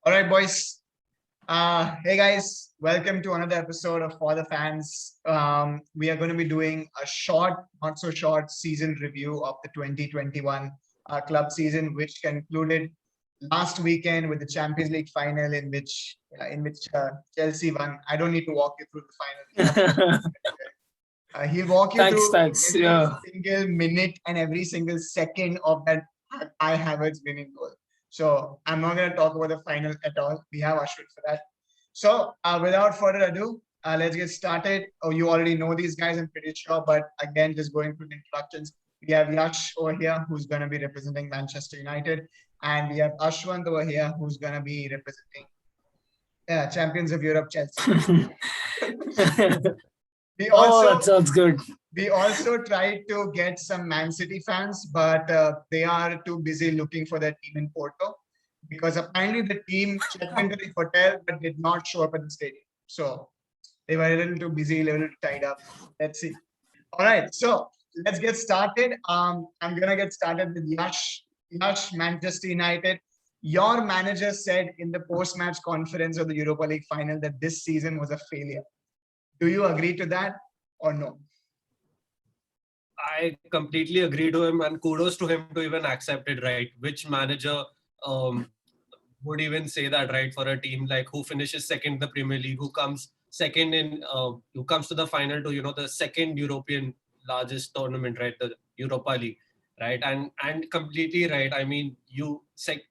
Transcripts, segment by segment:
All right, boys. Hey, guys. Welcome to another episode of For the Fans. We are going to be doing a short, not so short season review of the 2021 club season, which concluded last weekend with the Champions League final, in which Chelsea won. I don't need to walk you through the final. He'll walk you Thanks, through thanks. every Yeah. single minute and every single second of that Kai Havertz winning goal. So I'm not going to talk about the final at all. We have Ashwin for that. So without further ado, let's get started. Oh, you already know these guys, I'm pretty sure. But again, just going through the introductions, we have Yash over here, who's going to be representing Manchester United. And we have Ashwant over here, who's going to be representing Champions of Europe, Chelsea. We Oh, also that sounds good. we also tried to get some Man City fans, but they are too busy looking for their team in Porto because apparently the team checked into the hotel but did not show up at the stadium. So they were a little too busy, a little tied up. Let's see. All right, so let's get started. I'm gonna get started with Yash. Yash, Manchester United. Your manager said in the post-match conference of the Europa League final that this season was a failure. Do you agree to that or no? I completely agree to him, and kudos to him to even accept it, right? Which manager would even say that, right? For a team like who finishes second in the Premier League, who comes second who comes to the final to the second European largest tournament, right? The Europa League, right? And completely right. I mean,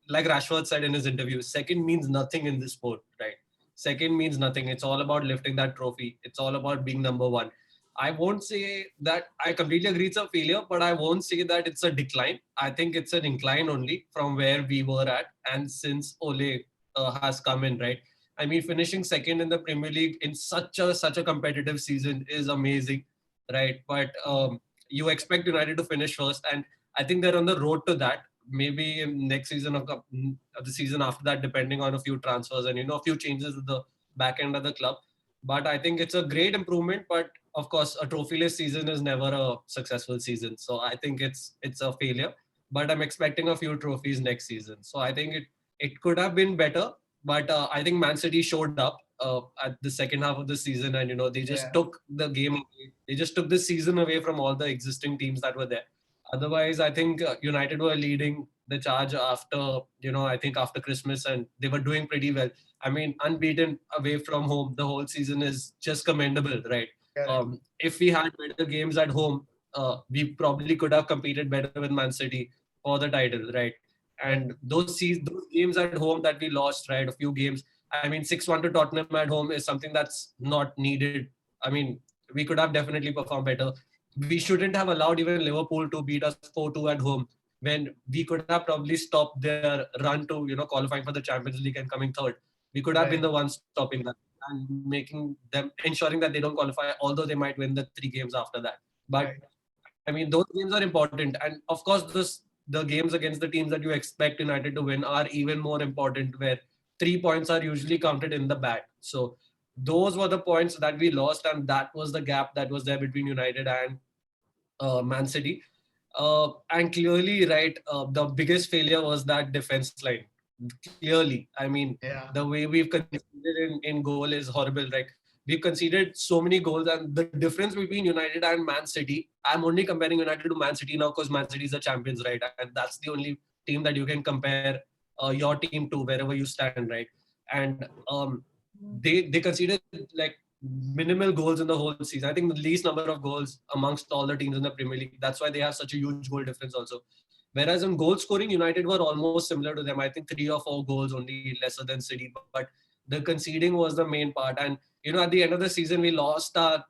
like Rashford said in his interview, second means nothing in this sport, right? Second means nothing. It's all about lifting that trophy. It's all about being number one. I won't say that I completely agree it's a failure, but I won't say that it's a decline. I think it's an incline only from where we were at. And since Ole has come in, right? I mean, finishing second in the Premier League in such a competitive season is amazing, right? But you expect United to finish first, and I think they're on the road to that. Maybe in next season or the season after that, depending on a few transfers and a few changes at the back end of the club. But I think it's a great improvement. But of course, a trophyless season is never a successful season. So I think it's a failure. But I'm expecting a few trophies next season. So I think it could have been better. But I think Man City showed up at the second half of the season, and they just took the game away. They just took the season away from all the existing teams that were there. Otherwise, I think United were leading the charge after I think after Christmas, and they were doing pretty well. I mean, unbeaten away from home the whole season is just commendable, right? If we had better games at home, we probably could have competed better with Man City for the title, right? And those games at home that we lost, right? A few games. I mean, 6-1 to Tottenham at home is something that's not needed. I mean, we could have definitely performed better. We shouldn't have allowed even Liverpool to beat us 4-2 at home when we could have probably stopped their run to qualifying for the Champions League and coming third. We could have been the ones stopping that and making them ensuring that they don't qualify, although they might win the 3 games after that. But I mean, those games are important, and of course, the games against the teams that you expect United to win are even more important, where 3 points are usually counted in the bag. So those were the points that we lost, and that was the gap that was there between United and Man City. And clearly, right, the biggest failure was that defense line. Clearly, I mean, the way we've conceded in goal is horrible. Like we've conceded so many goals, and the difference between United and Man City. I'm only comparing United to Man City now because Man City is the champions, right? And that's the only team that you can compare your team to wherever you stand, right? And they conceded like minimal goals in the whole season. I think the least number of goals amongst all the teams in the Premier League. That's why they have such a huge goal difference also. Whereas in goal scoring, United were almost similar to them. I think 3 or 4 goals only lesser than City. But the conceding was the main part. And, at the end of the season, we lost our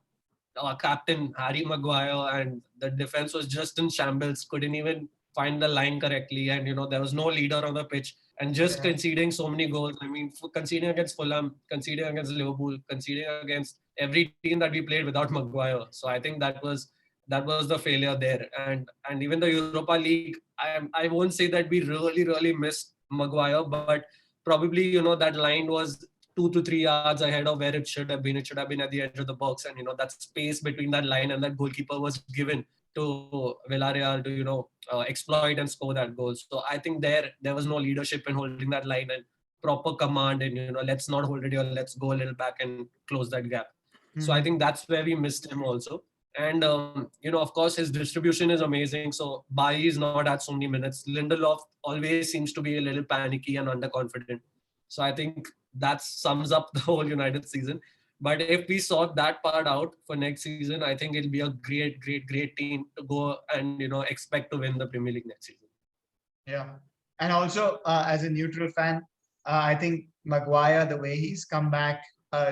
captain, Harry Maguire, and the defense was just in shambles, couldn't even find the line correctly. And, there was no leader on the pitch and just conceding so many goals. I mean, conceding against Fulham, conceding against Liverpool, conceding against every team that we played without Maguire. So I think that was the failure there. And even the Europa League, I won't say that we really missed Maguire, but probably that line was 2 to 3 yards ahead of where it should have been. It should have been at the edge of the box, and that space between that line and that goalkeeper was given to Villarreal to exploit and score that goal. So I think there was no leadership in holding that line, and proper command and, let's not hold it here, let's go a little back and close that gap. So I Mhm. think that's where we missed him also. And, of course, his distribution is amazing. So Bailly is not at so many minutes. Lindelof always seems to be a little panicky and underconfident. So I think that sums up the whole United season. But if we sort that part out for next season, I think it'll be a great, great, great team to go and, expect to win the Premier League next season. Yeah. And also, as a neutral fan, I think Maguire, the way he's come back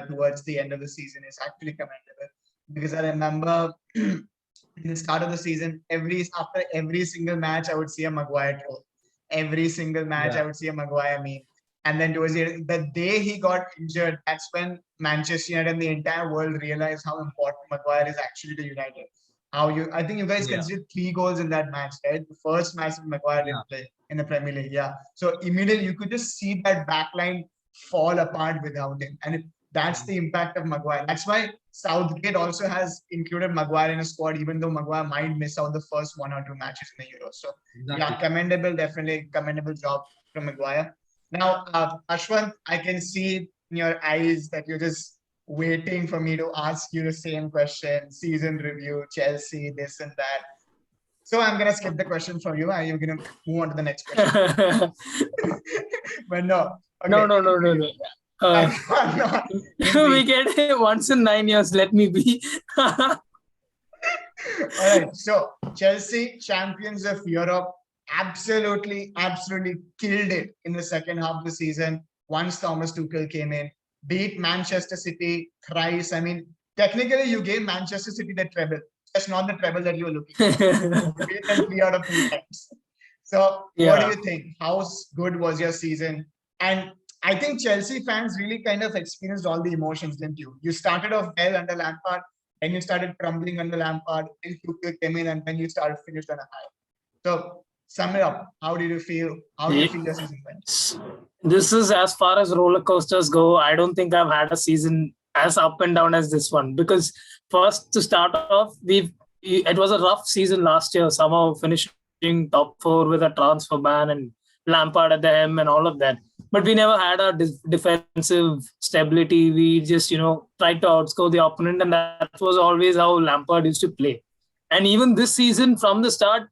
towards the end of the season is actually commendable. Because I remember in the start of the season, after every single match, I would see a Maguire troll. Every single match, I would see a Maguire meme. And then towards the day he got injured, that's when Manchester United and the entire world realized how important Maguire is actually to United. I think you guys conceded 3 goals in that match, right? The first match with Maguire didn't play in the Premier League. Yeah. So immediately you could just see that backline fall apart without him. And that's the impact of Maguire. That's why Southgate also has included Maguire in a squad, even though Maguire might miss out the first 1 or 2 matches in the Euros. So yeah, commendable, definitely commendable job from Maguire. Now, Ashwant, I can see in your eyes that you're just waiting for me to ask you the same question, season review, Chelsea, this and that. So I'm going to skip the question for you and you're going to move on to the next question. But no. Okay. No. We get it once in 9 years. Let me be. All right. So Chelsea, champions of Europe, absolutely killed it in the second half of the season. Once Thomas Tuchel came in, beat Manchester City thrice. I mean, technically you gave Manchester City the treble. That's not the treble that you were looking for. Beat them 3 out of 3 times. So what do you think? How good was your season? And I think Chelsea fans really kind of experienced all the emotions, didn't you? You started off well under Lampard, and you started crumbling under Lampard, then Tuchel came in, and then you finished on a high. So sum it up. How did you feel? How did you feel your season went? This is as far as roller coasters go. I don't think I've had a season as up and down as this one, because first to start off, it was a rough season last year, somehow finishing top 4 with a transfer ban and Lampard at the helm and all of that. But we never had our defensive stability. We just, tried to outscore the opponent, and that was always how Lampard used to play. And even this season, from the start,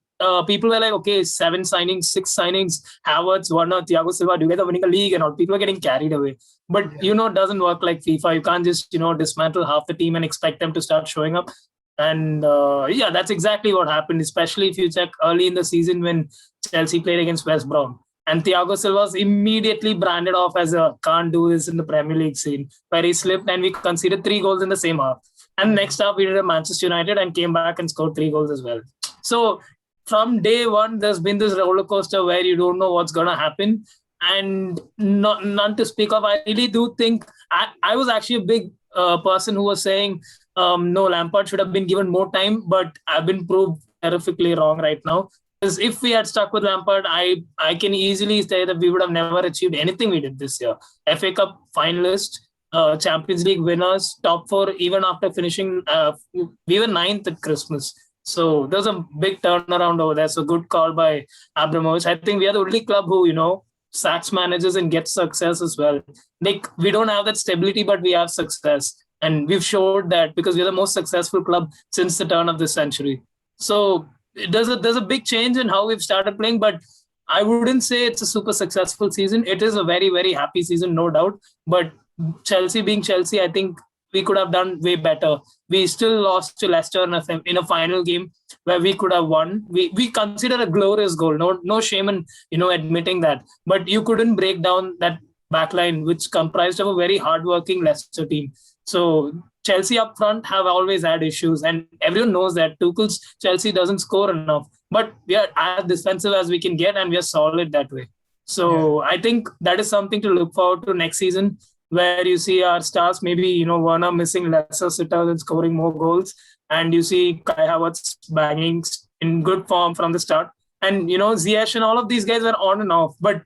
people were like, okay, 7 signings, 6 signings, Havertz, Werner, Thiago Silva, together winning a league and all. People are getting carried away. But, it doesn't work like FIFA. You can't just, dismantle half the team and expect them to start showing up. And that's exactly what happened, especially if you check early in the season when Chelsea played against West Brom. And Thiago Silva was immediately branded off as a can't do this in the Premier League scene, where he slipped and we conceded 3 goals in the same half. And next half, we did a Manchester United and came back and scored 3 goals as well. So from day one, there's been this roller coaster where you don't know what's going to happen. And none to speak of. I really do think I was actually a big person who was saying, no, Lampard should have been given more time, but I've been proved terrifically wrong right now. Because if we had stuck with Lampard, I can easily say that we would have never achieved anything we did this year. FA Cup finalist, Champions League winners, top 4, even after finishing, we were 9th at Christmas. So there's a big turnaround over there. So good call by Abramovich. I think we are the only club who, sacks managers and gets success as well. We don't have that stability, but we have success. And we've showed that because we're the most successful club since the turn of this century. So there's a big change in how we've started playing, but I wouldn't say it's a super successful season. It is a very, very happy season, no doubt. But Chelsea being Chelsea, I think we could have done way better. We still lost to Leicester in a final game where we could have won. We consider a glorious goal. No shame in admitting that. But you couldn't break down that backline, which comprised of a very hardworking Leicester team. So Chelsea up front have always had issues, and everyone knows that Tuchel's Chelsea doesn't score enough. But we are as defensive as we can get, and we are solid that way. So I think that is something to look forward to next season, where you see our stars, maybe, Werner missing lesser sitters and scoring more goals. And you see Kai Havertz banging in good form from the start. And, Ziyech and all of these guys were on and off. But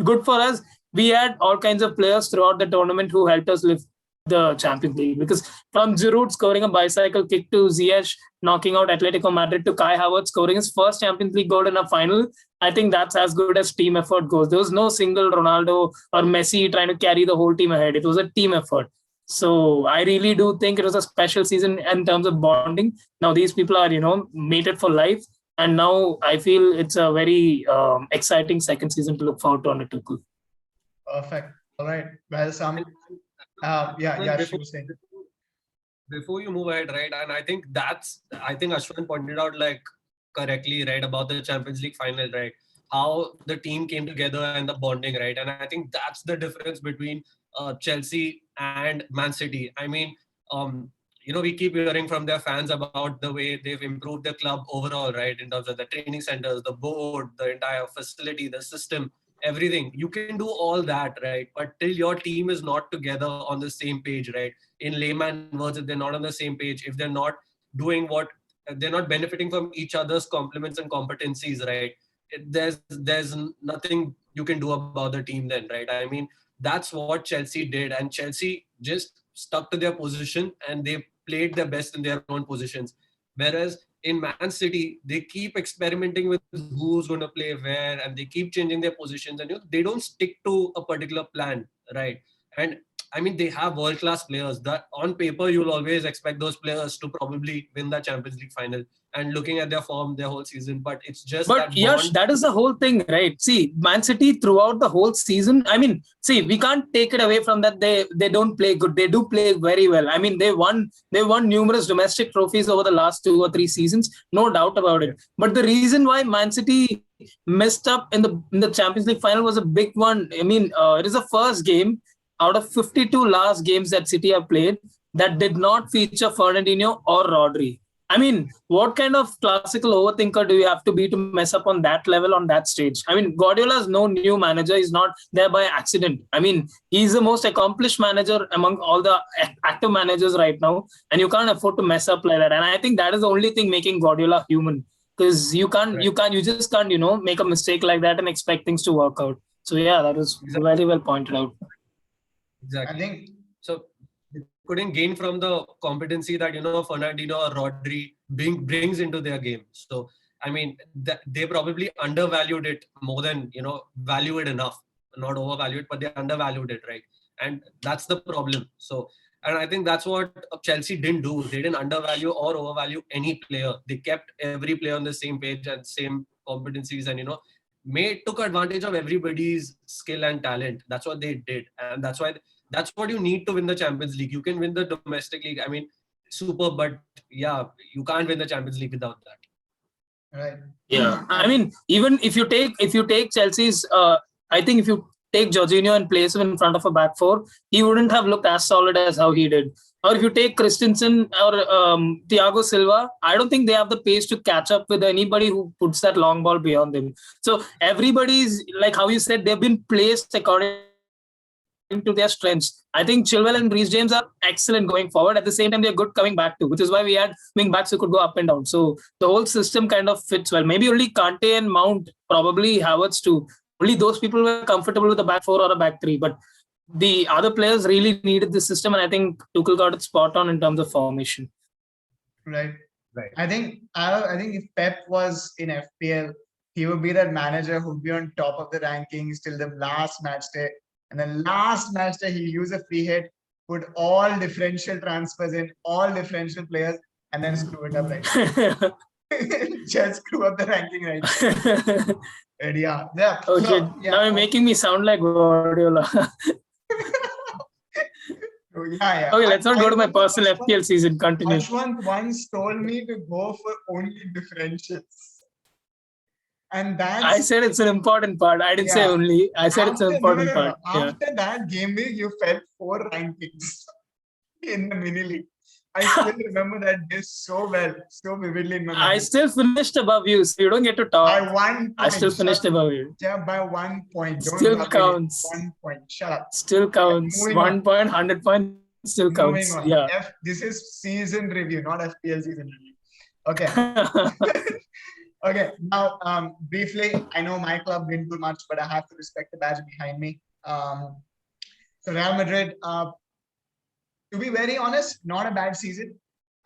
good for us, we had all kinds of players throughout the tournament who helped us lift the Champions League, because from Giroud scoring a bicycle kick to Ziyech knocking out Atletico Madrid to Kai Havertz scoring his first Champions League goal in a final, I think that's as good as team effort goes. There was no single Ronaldo or Messi trying to carry the whole team ahead. It was a team effort. So I really do think it was a special season in terms of bonding. Now these people are, mated for life. And now I feel it's a very exciting second season to look forward to on a Tuchel. Perfect. All right. Well, Sam. She was saying. Before you move ahead, right? And I think Ashwin pointed out like correctly, right, about the Champions League final, right? How the team came together and the bonding, right? And I think that's the difference between Chelsea and Man City. I mean, we keep hearing from their fans about the way they've improved the club overall, right? In terms of the training centers, the board, the entire facility, the system, everything. You can do all that, right? But till your team is not together on the same page, right? In layman words, if they're not on the same page, if they're not doing what they're not benefiting from each other's compliments and competencies, right? There's nothing you can do about the team then, right? I mean, that's what Chelsea did, and Chelsea just stuck to their position and they played their best in their own positions. Whereas in Man City, they keep experimenting with who's going to play where, and they keep changing their positions, and they don't stick to a particular plan, right? And I mean, they have world-class players that on paper, you'll always expect those players to probably win the Champions League final, and looking at their form, their whole season. But it's just But Yash, that is the whole thing, right? See, Man City throughout the whole season, I mean, see, we can't take it away from that they don't play good. They do play very well. I mean, they won numerous domestic trophies over the last 2 or 3 seasons, no doubt about it. But the reason why Man City messed up in the Champions League final was a big one. I mean, it is the first game out of 52 last games that City have played that did not feature Fernandinho or Rodri. I mean, what kind of classical overthinker do you have to be to mess up on that level, on that stage? I mean, Guardiola is no new manager. He's not there by accident. I mean, he's the most accomplished manager among all the active managers right now. And you can't afford to mess up like that. And I think that is the only thing making Guardiola human. Because you just can't, make a mistake like that and expect things to work out. So yeah, that was very well pointed out. Exactly. I think so. Couldn't gain from the competency that Fernandinho or Rodri brings into their game. So I mean, they probably undervalued it more than value it enough. Not overvalue it, but they undervalued it, right? And that's the problem. So, and I think that's what Chelsea didn't do. They didn't undervalue or overvalue any player. They kept every player on the same page and same competencies, and took advantage of everybody's skill and talent. That's what they did, and that's what you need to win the Champions League. You can win the domestic league. I mean, super, but yeah, you can't win the Champions League without that. Right. Yeah. I mean, even if you take Chelsea's, I think if you take Jorginho and place him in front of a back four, he wouldn't have looked as solid as how he did. Or if you take Christensen or Thiago Silva, I don't think they have the pace to catch up with anybody who puts that long ball beyond them. So everybody's, like how you said, they've been placed according to their strengths. I think Chilwell and Reece James are excellent going forward. At the same time, they're good coming back too, which is why we had wing backs who could go up and down. So the whole system kind of fits well. Maybe only Kante and Mount, probably Havertz too. Only those people were comfortable with a back four or a back three. But the other players really needed the system, and I think Tuchel got it spot on in terms of formation. Right. I think if Pep was in FPL, he would be that manager who'd be on top of the rankings till the last match day. And then last match day, he'll use a free hit, put all differential transfers in, all differential players, and then screw it up right. Just screw up the ranking right. And yeah. Okay, so, now you're making me sound like Guardiola. Yeah. Okay, let's not go to my personal FPL season. Continue. Ashwant once told me to go for only differentials. And I said it's an important part. I didn't say only. I said it's an important part. After that game week, you fell 4 rankings in the mini league. I still remember that day so well, so vividly in my mind. I still finished above you, so you don't get to talk. By 1 point. I still finished above you. Yeah, by 1 point. Don't still counts. 1 point. Shut up. Still counts. 1 point, 100 points still counts. Yeah. This is season review, not FPL season review. Okay. Okay. Now, briefly, I know my club didn't do much, but I have to respect the badge behind me. So Real Madrid, to be very honest, not a bad season.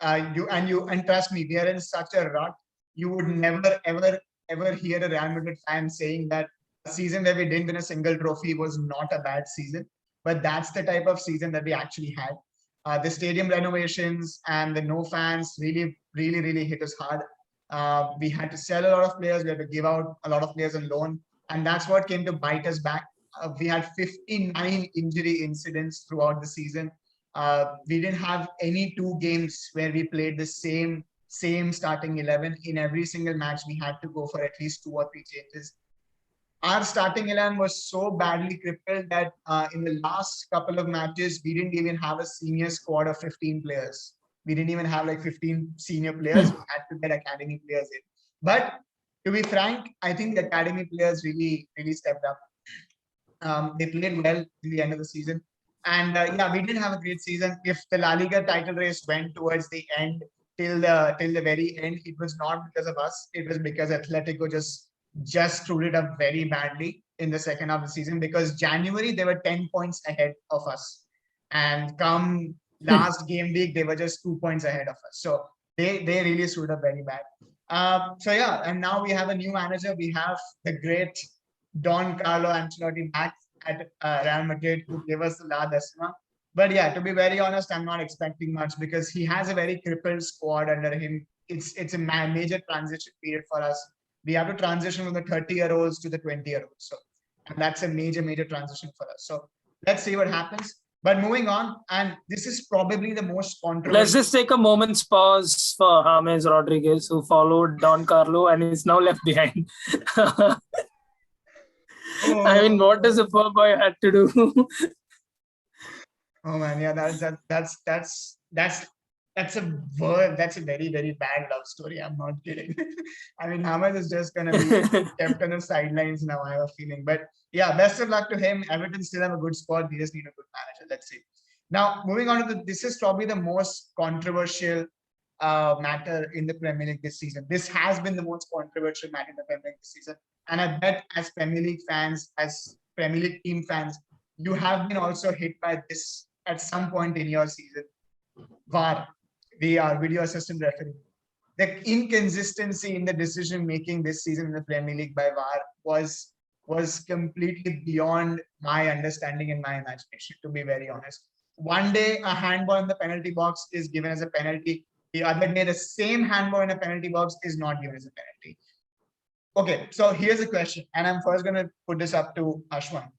And trust me, we are in such a rut. You would never ever hear a Real Madrid fan saying that a season where we didn't win a single trophy was not a bad season. But that's the type of season that we actually had. The stadium renovations and the no fans really hit us hard. We had to sell a lot of players. We had to give out a lot of players on loan, and that's what came to bite us back. We had 59 injury incidents throughout the season. We didn't have any 2 games where we played the same starting 11. In every single match, we had to go for at least 2 or 3 changes. Our starting 11 was so badly crippled that in the last couple of matches, we didn't even have a senior squad of 15 players. We didn't even have like 15 senior players. We had to get academy players in. But to be frank, I think the academy players really stepped up. They played well in the end of the season. And yeah, we did have a great season. If the La Liga title race went towards the end, till the very end, it was not because of us. It was because Atletico just screwed it up very badly in the second half of the season, because January they were 10 points ahead of us, and come last game week they were just 2 points ahead of us. So they really screwed up very bad. So yeah, and now we have a new manager. We have the great Don Carlo Ancelotti back at Real Madrid, who gave us the La Decima. But yeah, to be very honest, I'm not expecting much because he has a very crippled squad under him. It's a major transition period for us. We have to transition from the 30-year-olds to the 20-year-olds. So, and that's a major transition for us. So let's see what happens. But moving on, and this is probably the most controversial. Let's just take a moment's pause for James Rodriguez, who followed Don Carlo and is now left behind. I mean, what does the poor boy had to do? Oh man, yeah, that's a very bad love story. I'm not kidding. I mean, James is just gonna be kept on the sidelines now, I have a feeling. But yeah, best of luck to him. Everton still have a good squad. We just need a good manager. Let's see. Now, moving on to this is probably the most controversial matter in the Premier League this season. This has been the most controversial matter in the Premier League this season. And I bet as Premier League fans, as Premier League team fans, you have been also hit by this at some point in your season. VAR, VR, video assistant referee. The inconsistency in the decision making this season in the Premier League by VAR was completely beyond my understanding and my imagination, to be very honest. One day a handball in the penalty box is given as a penalty. The other day the same handball in a penalty box is not given as a penalty. Okay, so here's a question, and I'm first going to put this up to Ashwan.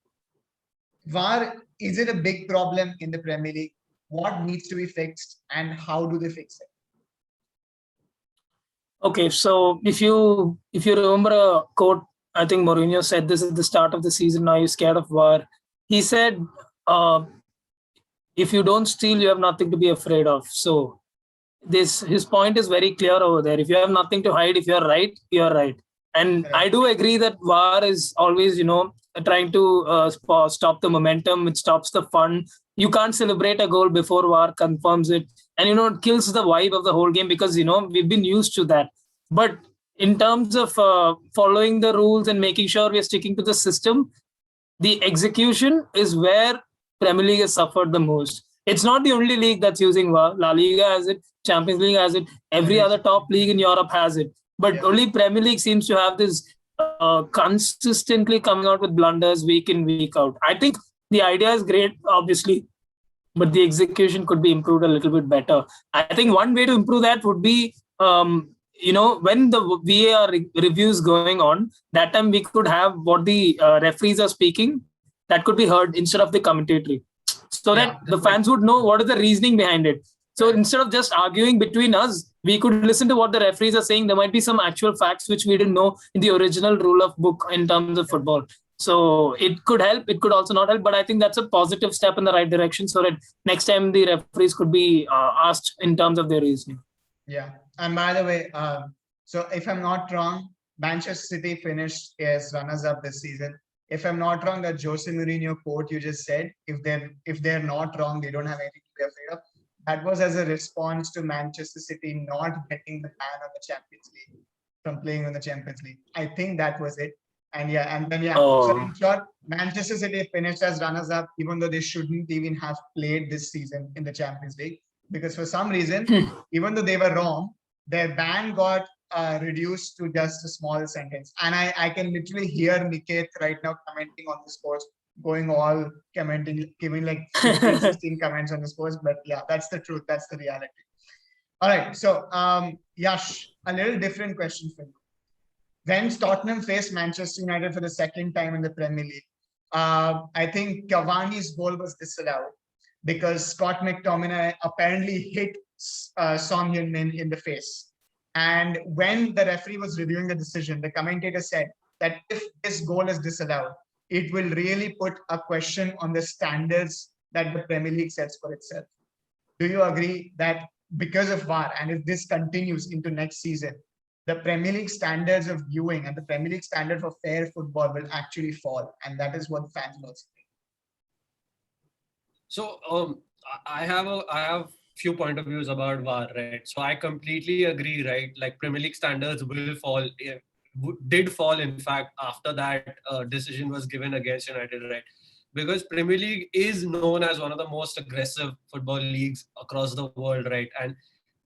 VAR, is it a big problem in the Premier League? What needs to be fixed, and how do they fix it? Okay, so if you remember a quote, I think Mourinho said this at the start of the season. Are you scared of VAR? He said, if you don't steal, you have nothing to be afraid of. So his point is very clear over there. If you have nothing to hide, if you're right, you're right. And I do agree that VAR is always, trying to stop the momentum. It stops the fun. You can't celebrate a goal before VAR confirms it. And, it kills the vibe of the whole game because, we've been used to that. But in terms of following the rules and making sure we're sticking to the system, the execution is where Premier League has suffered the most. It's not the only league that's using VAR. La Liga has it. Champions League has it. Every other top league in Europe has it. But only Premier League seems to have this consistently coming out with blunders week in, week out. I think the idea is great, obviously, but the execution could be improved a little bit better. I think one way to improve that would be, when the VAR reviews going on, that time we could have what the referees are speaking, that could be heard instead of the commentary. So that the fans would know what is the reasoning behind it. So instead of just arguing between us, we could listen to what the referees are saying. There might be some actual facts which we didn't know in the original rule of book in terms of football. So it could help. It could also not help. But I think that's a positive step in the right direction so that next time the referees could be asked in terms of their reasoning. Yeah. And by the way, so if I'm not wrong, Manchester City finished as runners-up this season. If I'm not wrong, that Jose Mourinho quote you just said, if they're not wrong, they don't have anything to be afraid of. That was as a response to Manchester City not getting the ban on the Champions League from playing in the Champions League. I think that was it. And then so in short, Manchester City finished as runners-up, even though they shouldn't even have played this season in the Champions League, because for some reason, even though they were wrong, their ban got reduced to just a small sentence. And I can literally hear Niket right now commenting on this post, going all commenting, giving like 15, 16 comments on this post. But yeah, that's the truth. That's the reality. All right. So, Yash, a little different question for you. When Tottenham faced Manchester United for the second time in the Premier League, I think Cavani's goal was disallowed because Scott McTominay apparently hit Son Heung-min in the face. And when the referee was reviewing the decision, the commentator said that if this goal is disallowed, it will really put a question on the standards that the Premier League sets for itself. Do you agree that because of VAR, and if this continues into next season, the Premier League standards of viewing and the Premier League standard for fair football will actually fall, and that is what fans will think. So I have few point of views about VAR, right? So I completely agree, right? Like Premier League standards will fall, did fall in fact after that decision was given against United, right? Because Premier League is known as one of the most aggressive football leagues across the world, right? And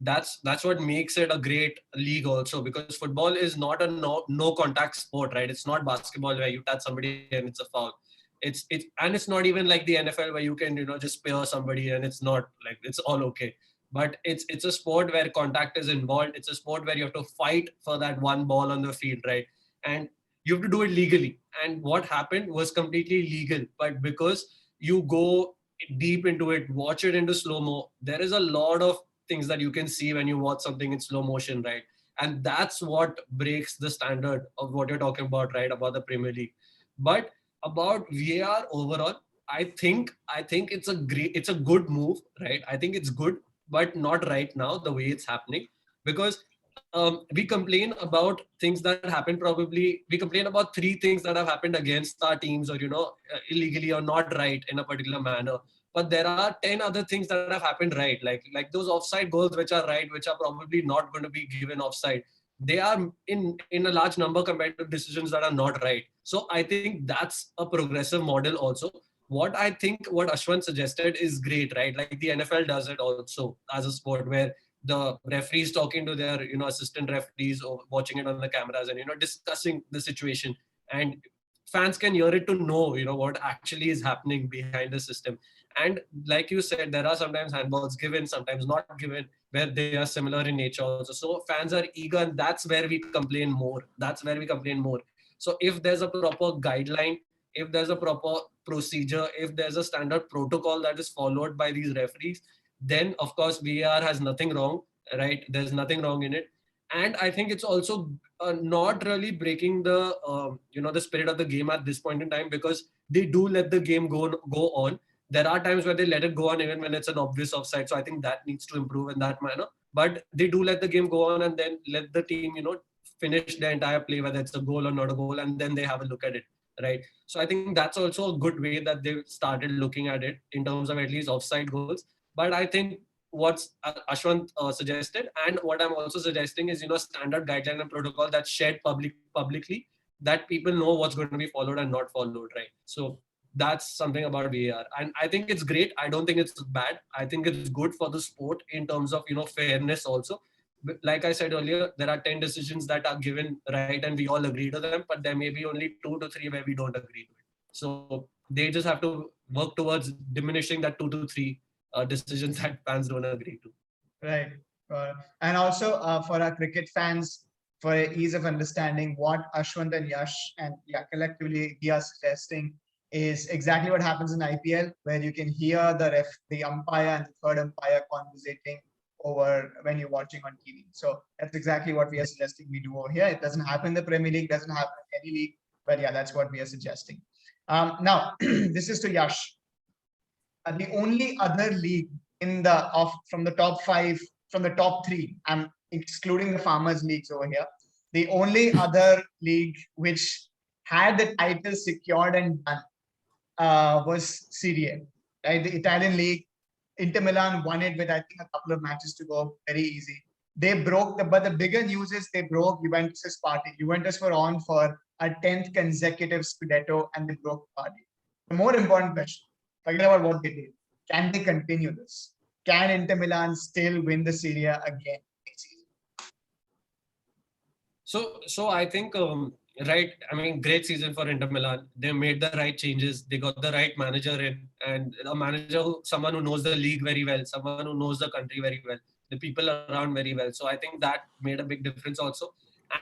that's what makes it a great league also, because football is not a no contact sport, right? It's not basketball where you touch somebody and it's a foul. It's not even like the NFL where you can just spear somebody and it's not like it's all okay. But it's a sport where contact is involved. It's a sport where you have to fight for that one ball on the field, right? And you have to do it legally. And what happened was completely legal, but because you go deep into it, watch it into slow-mo, there is a lot of things that you can see when you watch something in slow motion, right? And that's what breaks the standard of what you're talking about, right? About the Premier League. But about VAR overall, I think it's a good move, right? I think it's good, but not right now the way it's happening, because we complain about things that happen. Probably we complain about 3 things that have happened against our teams, or illegally or not right in a particular manner. But there are 10 other things that have happened right, like those offside goals which are right, which are probably not going to be given offside. They are in a large number compared to decisions that are not right. So I think that's a progressive model also. What I think what Ashwant suggested is great, right? Like the NFL does it also as a sport, where the referees talking to their assistant referees or watching it on the cameras and discussing the situation, and fans can hear it to know what actually is happening behind the system. And like you said, there are sometimes handballs given, sometimes not given, where they are similar in nature also. So fans are eager, and that's where we complain more. So if there's a proper guideline, if there's a proper procedure, if there's a standard protocol that is followed by these referees, then of course VAR has nothing wrong, right? There's nothing wrong in it. And I think it's also not really breaking the the spirit of the game at this point in time, because they do let the game go on. There are times where they let it go on even when it's an obvious offside. So I think that needs to improve in that manner. But they do let the game go on and then let the team, finish the entire play, whether it's a goal or not a goal, and then they have a look at it, right? So I think that's also a good way that they've started looking at it in terms of at least offside goals. But I think what's Ashwant suggested, and what I'm also suggesting is, standard guideline and protocol that's shared publicly, that people know what's going to be followed and not followed, right? So that's something about VAR, and I think it's great. I don't think it's bad. I think it's good for the sport in terms of fairness also. But like I said earlier, there are 10 decisions that are given right, and we all agree to them, but there may be only 2 to 3 where we don't agree to it. So they just have to work towards diminishing that 2 to 3 decisions that fans don't agree to. Right. And also for our cricket fans, for ease of understanding, what Ashwant and Yash and collectively we are suggesting is exactly what happens in IPL, where you can hear the umpire and the third umpire conversating over when you're watching on TV. So that's exactly what we are suggesting we do over here. It doesn't happen in the Premier League, doesn't happen in any league, but yeah, that's what we are suggesting. Now, this is to Yash. The only other league from the top 5, from the top 3, I'm excluding the farmers leagues over here. The only other league which had the title secured and done was Serie A, right? The Italian league. Inter Milan won it with, I think, a couple of matches to go, very easy. They broke but the bigger news is they broke Juventus's party. Juventus were on for a 10th consecutive Scudetto, and they broke party. The more important question, forget about what they did. Can they continue this? Can Inter Milan still win the Serie A again next season? So I think right. I mean, great season for Inter Milan. They made the right changes. They got the right manager in, and a manager someone who knows the league very well, someone who knows the country very well, the people around very well. So I think that made a big difference also.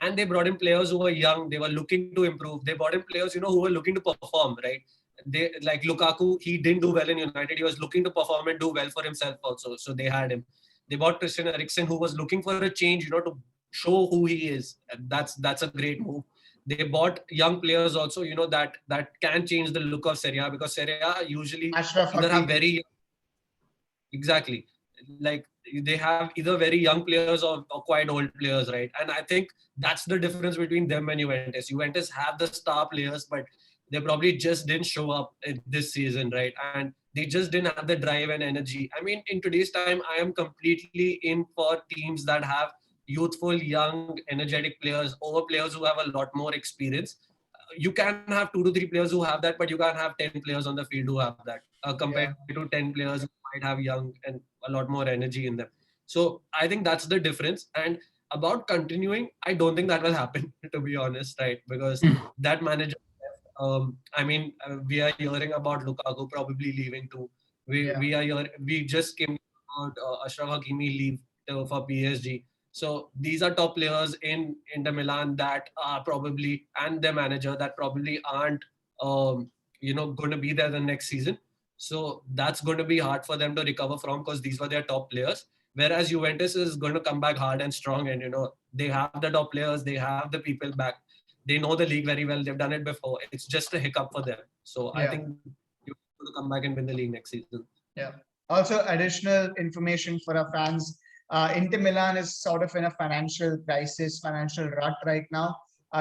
And they brought in players who were young. They were looking to improve. They brought in players, who were looking to perform. Right. They like Lukaku. He didn't do well in United. He was looking to perform and do well for himself also. So they had him. They bought Christian Eriksen, who was looking for a change. To show who he is. And that's a great move. They bought young players also, that can change the look of Serie A, because Serie A usually Ashraf either have Hakimi. exactly, like they have either very young players or quite old players, right? And I think that's the difference between them and Juventus. Juventus have the star players, but they probably just didn't show up this season, right? And they just didn't have the drive and energy. I mean, in today's time, I am completely in for teams that have youthful, young, energetic players over players who have a lot more experience. You can have 2 to 3 players who have that, but you can't have 10 players on the field who have that, compared to 10 players who might have young and a lot more energy in them. So I think that's the difference. And about continuing, I don't think that will happen, to be honest, right? Because that manager, we are hearing about Lukaku probably leaving too. We just came about Ashraf Hakimi leave for PSG. So these are top players in Inter Milan that are probably, and their manager, that probably aren't, going to be there the next season. So that's going to be hard for them to recover from, because these were their top players. Whereas Juventus is going to come back hard and strong, and they have the top players, they have the people back, they know the league very well, they've done it before. It's just a hiccup for them. So I think you're going to come back and win the league next season. Yeah. Also, additional information for our fans. Inter Milan is sort of in a financial crisis, financial rut right now.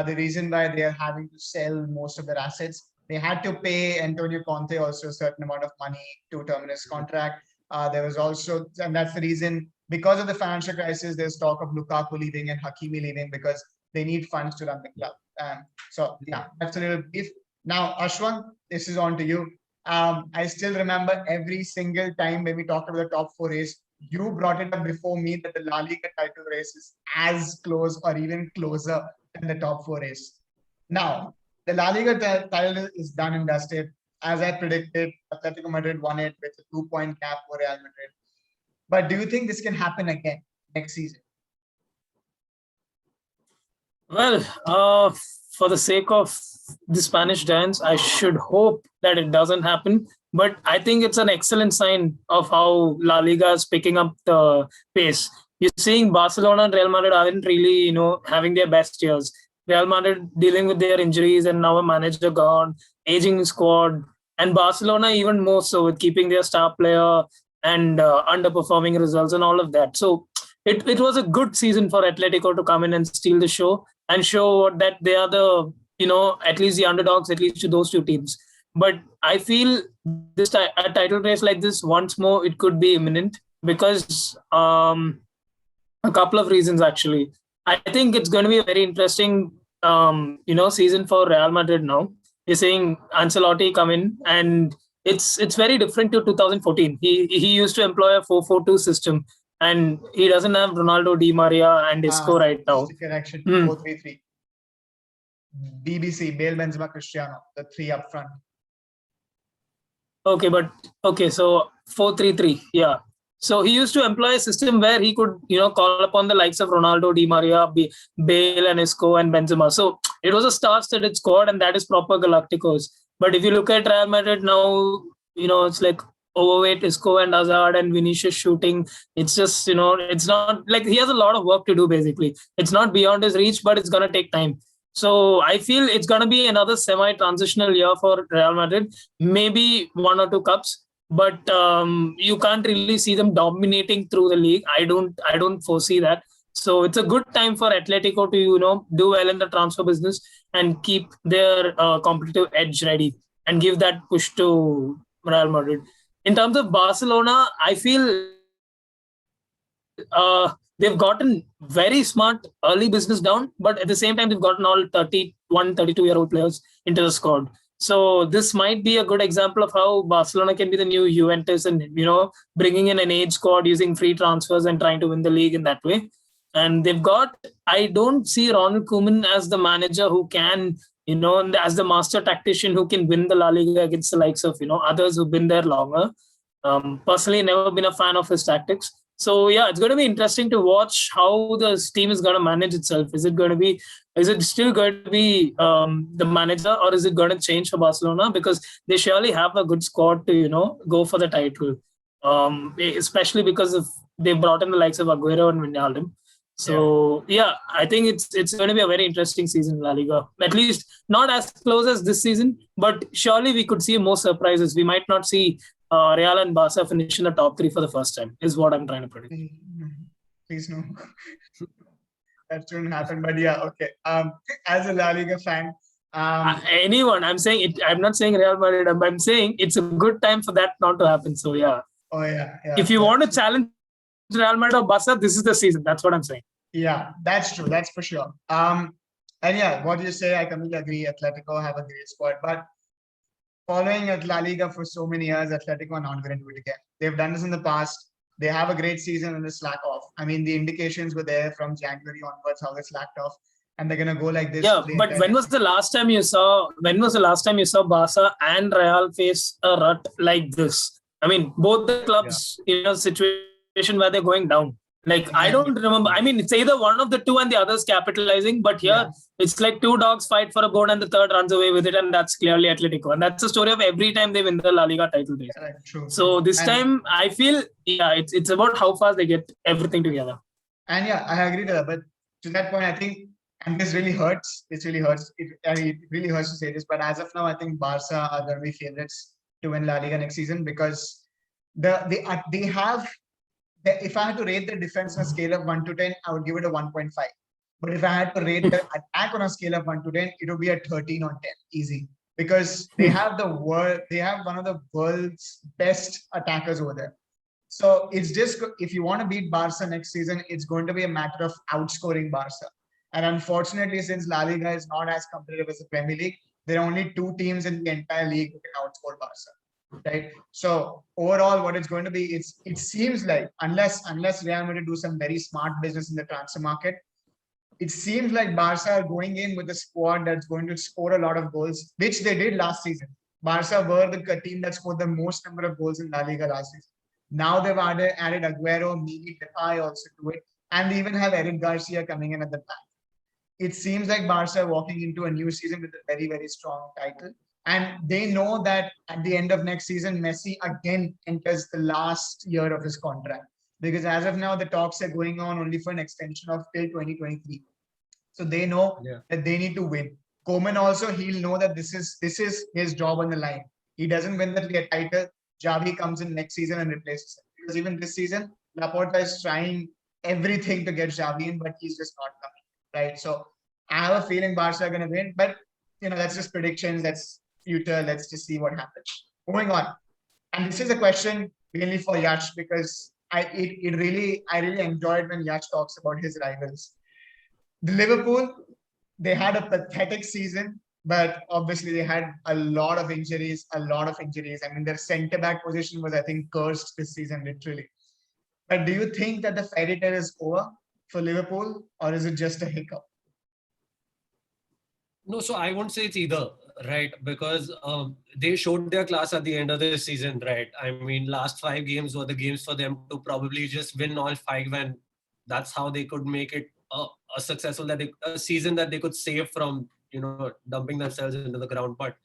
The reason why they are having to sell most of their assets, they had to pay Antonio Conte also a certain amount of money to terminate his contract. There was also, and that's the reason, because of the financial crisis, there's talk of Lukaku leaving and Hakimi leaving, because they need funds to run the club. So yeah, that's a little brief. Now, Ashwan, this is on to you. I still remember every single time when we talked about the top 4 race, you brought it up before me that the La Liga title race is as close or even closer than the top 4 race. Now, the La Liga title is done and dusted. As I predicted, Atletico Madrid won it with a 2-point gap for Real Madrid. But do you think this can happen again next season? Well, for the sake of the Spanish giants, I should hope that it doesn't happen. But I think it's an excellent sign of how La Liga is picking up the pace. You're seeing Barcelona and Real Madrid aren't really, having their best years. Real Madrid dealing with their injuries and now a manager gone, aging squad, and Barcelona even more so with keeping their star player and underperforming results and all of that. So it was a good season for Atletico to come in and steal the show and show that they are the, at least the underdogs, at least to those 2 teams. But I feel this a title race like this, once more, it could be imminent because a couple of reasons, actually. I think it's going to be a very interesting, season for Real Madrid now. You're seeing Ancelotti come in, and it's very different to 2014. He used to employ a 4-4-2 system, and he doesn't have Ronaldo, Di Maria, and Isco right now. Correction, 4-3-3. BBC, Bale, Benzema, Cristiano, the 3 up front. So 4-3-3, yeah. So he used to employ a system where he could, call upon the likes of Ronaldo, Di Maria, Bale, and Isco, and Benzema. So it was a star-studded squad, and that is proper Galacticos. But if you look at Real Madrid now, it's like overweight Isco and Hazard and Vinicius shooting. It's just, it's not like he has a lot of work to do, basically. It's not beyond his reach, but it's going to take time. So I feel it's going to be another semi-transitional year for Real Madrid, maybe 1 or 2 cups, but you can't really see them dominating through the league. I don't foresee that. So it's a good time for Atletico to, do well in the transfer business and keep their competitive edge ready and give that push to Real Madrid. In terms of Barcelona, I feel they've gotten very smart early business down, but at the same time, they've gotten all 30 31, 32-year-old players into the squad. So this might be a good example of how Barcelona can be the new Juventus and, bringing in an age squad using free transfers and trying to win the league in that way. And they've got, I don't see Ronald Koeman as the manager who can, and as the master tactician who can win the La Liga against the likes of, others who've been there longer. Personally, never been a fan of his tactics. So yeah, it's going to be interesting to watch how this team is going to manage itself. Is it still going to be the manager, or is it going to change for Barcelona? Because they surely have a good squad to, go for the title. Especially because they brought in the likes of Aguero and Wijnaldum. So yeah, I think it's going to be a very interesting season in La Liga. At least not as close as this season, but surely we could see more surprises. We might not see Real and Barca finish in the top 3 for the first time, is what I'm trying to predict. Please no. That shouldn't happen. But yeah, okay. As a La Liga fan, anyone, I'm saying it. I'm not saying Real Madrid. I'm saying it's a good time for that not to happen. So yeah. Oh yeah. If you want to challenge Real Madrid or Barca, this is the season. That's what I'm saying. Yeah, that's true. That's for sure. And yeah, what you say, I completely agree. Atletico have a great squad, but following at La Liga for so many years, Atletico are not going to do it again. They've done this in the past. They have a great season and they slack off. I mean, the indications were there from January onwards how they slacked off, and they're going to go like this. Yeah, but when was the last time you saw Barca and Real face a rut like this? I mean, both the clubs in a situation where they're going down. Like, I don't remember. I mean, it's either one of the two and the other's capitalizing, but here it's like two dogs fight for a bone and the third runs away with it, and that's clearly Atletico. And that's the story of every time they win the La Liga title race. True. So this time, I feel, it's about how fast they get everything together. And yeah, I agree to that. But to that point, I think, and this really hurts. It really hurts. It really hurts to say this, but as of now, I think Barca are going to be favorites to win La Liga next season because they have. If I had to rate the defense on a scale of 1 to 10, I would give it a 1.5. But if I had to rate the attack on a scale of 1 to 10, it would be a 13 on 10, easy. Because they have one of the world's best attackers over there. So it's just, if you want to beat Barca next season, it's going to be a matter of outscoring Barca. And unfortunately, since La Liga is not as competitive as the Premier League, there are only 2 teams in the entire league who can outscore Barca. Right. So overall, what it's going to be, it seems like unless Real Madrid do some very smart business in the transfer market, it seems like Barca are going in with a squad that's going to score a lot of goals, which they did last season. Barca were the team that scored the most number of goals in La Liga last season. Now they've added Aguero, Migi, Depay also to it, and they even have Eric Garcia coming in at the back. It seems like Barca are walking into a new season with a very, very strong title. And they know that at the end of next season, Messi again enters the last year of his contract. Because as of now, the talks are going on only for an extension of till 2023. So they know that they need to win. Koeman also, he'll know that this is his job on the line. He doesn't win the title, Xavi comes in next season and replaces him. Because even this season, Laporta is trying everything to get Xavi in, but he's just not coming. Right? So I have a feeling Barca are going to win. But, that's just predictions. That's future. Let's just see what happens. Moving on, and this is a question mainly for Yash because I really enjoyed when Yash talks about his rivals. The Liverpool, they had a pathetic season, but obviously they had a lot of injuries. I mean, their centre back position was, I think, cursed this season, literally. But do you think that the fairy tale is over for Liverpool, or is it just a hiccup? No, so I won't say it's either. Right, because they showed their class at the end of the season, right? I mean, last 5 games were the games for them to probably just win all 5, and that's how they could make it a successful a season that they could save from dumping themselves into the ground. But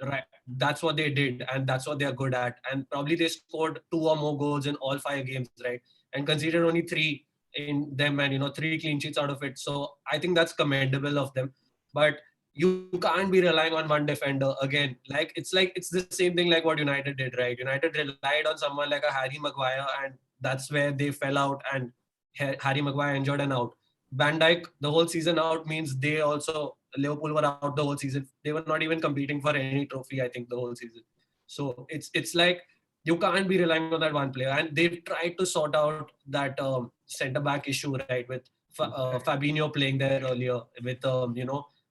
right, that's what they did, and that's what they're good at. And probably they scored 2 or more goals in all 5 games, right? And considered only 3 in them, and 3 clean sheets out of it. So I think that's commendable of them, but you can't be relying on one defender again. It's the same thing like what United did, right? United relied on someone like a Harry Maguire, and that's where they fell out, and Harry Maguire injured and out. Van Dijk, the whole season out means Liverpool were out the whole season. They were not even competing for any trophy, I think, the whole season. So it's like you can't be relying on that one player. And they've tried to sort out that centre-back issue, right? With Fabinho playing there earlier, with,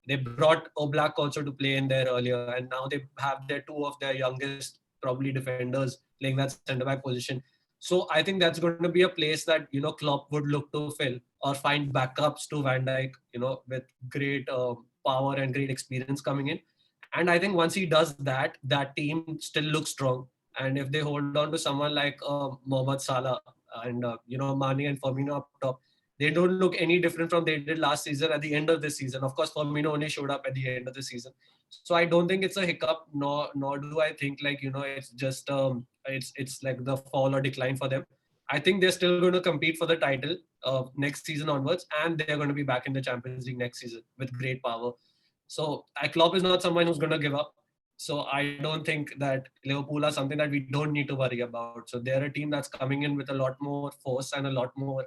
They brought Oblak also to play in there earlier, and now they have their two of their youngest probably defenders playing that centre back position. So I think that's going to be a place that Klopp would look to fill or find backups to Van Dijk, with great power and great experience coming in. And I think once he does that, that team still looks strong. And if they hold on to someone like Mohamed Salah and Mane and Firmino up top, they don't look any different from they did last season at the end of the season. Of course, Firmino only showed up at the end of the season. So I don't think it's a hiccup, nor do I think it's just it's like the fall or decline for them. I think they're still going to compete for the title next season onwards, and they're going to be back in the Champions League next season with great power. So Klopp is not someone who's going to give up. So I don't think that Liverpool are something that we don't need to worry about. So they're a team that's coming in with a lot more force and a lot more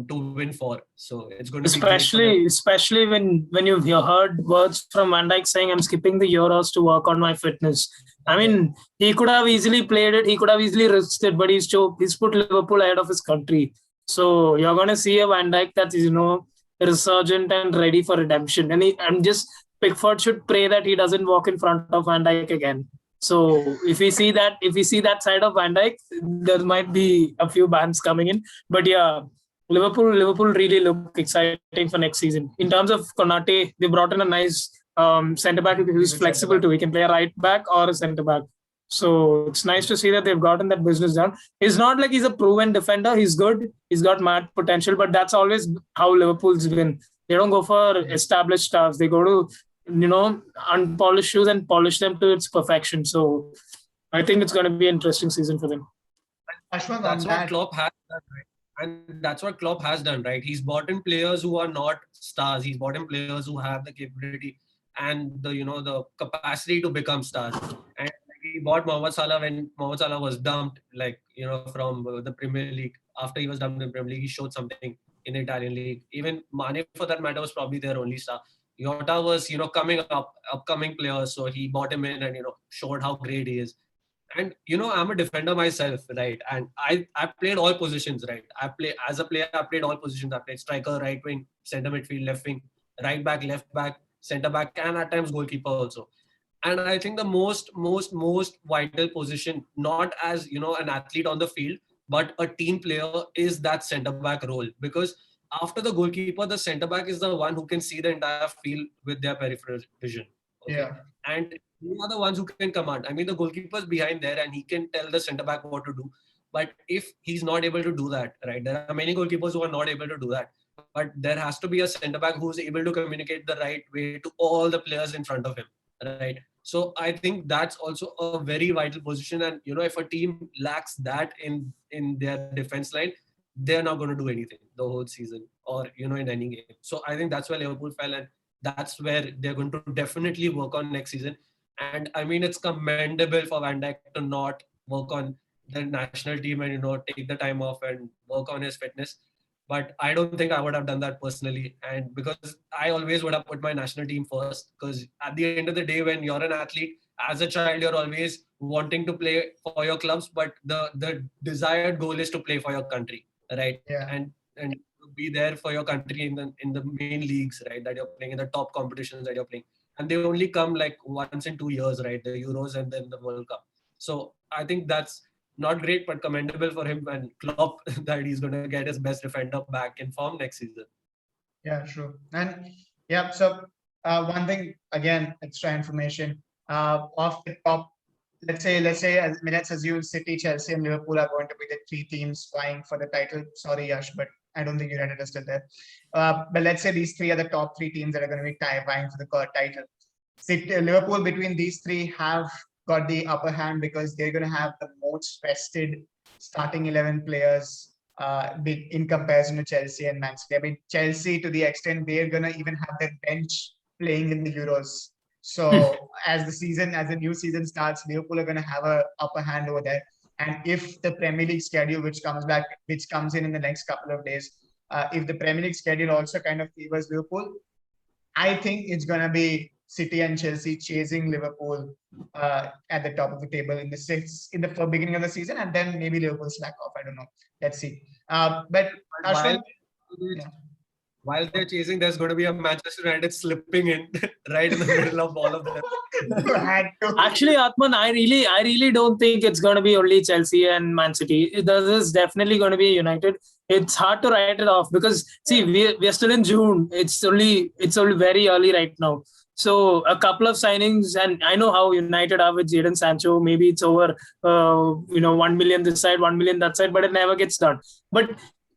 to win for. So it's going to be great for them. Especially when you've heard words from Van Dijk saying, "I'm skipping the Euros to work on my fitness." I mean, he could have easily played it. He could have easily risked it, but he's put Liverpool ahead of his country. So you're going to see a Van Dijk that is resurgent and ready for redemption. And Pickford should pray that he doesn't walk in front of Van Dijk again. So if we see that side of Van Dijk, there might be a few bans coming in. But yeah, Liverpool really look exciting for next season. In terms of Konate, they brought in a nice centre back who's flexible too. He can play a right back or a centre back. So it's nice to see that they've gotten that business done. It's not like he's a proven defender. He's good. He's got mad potential, but that's always how Liverpool's been. They don't go for established stars. They go to unpolished shoes and polish them to its perfection. So I think it's going to be an interesting season for them. Ashwin, That's what Klopp has done, right? And that's what Klopp has done, right? He's bought in players who are not stars. He's bought in players who have the capability and the capacity to become stars. And he bought Mohamed Salah when Mohamed Salah was dumped, from the Premier League. After he was dumped in the Premier League, he showed something in the Italian league. Even Mane, for that matter, was probably their only star. Jota was, upcoming player, so he bought him in and, showed how great he is. And, I'm a defender myself, right? And I played all positions, right? As a player, I played all positions. I played striker, right wing, center midfield, left wing, right back, left back, center back, and at times goalkeeper also. And I think the most vital position, not as, an athlete on the field, but a team player, is that center back role. Because after the goalkeeper, the centre back is the one who can see the entire field with their peripheral vision. Okay? Yeah. And they are the ones who can command. I mean, the goalkeeper is behind there and he can tell the centre back what to do. But if he's not able to do that, right, there are many goalkeepers who are not able to do that. But there has to be a centre back who is able to communicate the right way to all the players in front of him, right? So I think that's also a very vital position. And, if a team lacks that in their defense line, they're not going to do anything the whole season or, in any game. So I think that's where Liverpool fell, and that's where they're going to definitely work on next season. And I mean, it's commendable for Van Dijk to not work on the national team and, take the time off and work on his fitness. But I don't think I would have done that personally. And because I always would have put my national team first, because at the end of the day, when you're an athlete, as a child, you're always wanting to play for your clubs, but the desired goal is to play for your country. Right. Yeah. And be there for your country in the main leagues, right, that you're playing, in the top competitions that you're playing. And they only come like once in 2 years, right? The Euros and then the World Cup. So I think that's not great, but commendable for him and Klopp that he's going to get his best defender back in form next season. Yeah, true. And yeah, so one thing, again, extra information, off the top, let's assume City, Chelsea, and Liverpool are going to be the three teams vying for the title. Sorry, Yash, but I don't think you read it still there. But let's say these three are the top three teams that are going to be vying for the title. City, Liverpool, between these three, have got the upper hand because they're going to have the most rested starting 11 players in comparison to Chelsea and Man City. I mean, Chelsea, to the extent they're going to even have their bench playing in the Euros. So as the new season starts, Liverpool are going to have an upper hand over there. And if the Premier League schedule, which comes in the next couple of days, if the Premier League schedule also kind of favors Liverpool, I think it's going to be City and Chelsea chasing Liverpool at the top of the table in the beginning of the season, and then maybe Liverpool slack off. I don't know. Let's see. But Ashwin, while they're chasing, there's going to be a Manchester United slipping in right in the middle of all of them. You had to. Actually, Atman, I really don't think it's going to be only Chelsea and Man City. This is definitely going to be United. It's hard to write it off because see, we're still in June. It's only very early right now. So a couple of signings, and I know how United are with Jadon Sancho. Maybe it's over, 1 million this side, 1 million that side, but it never gets done. But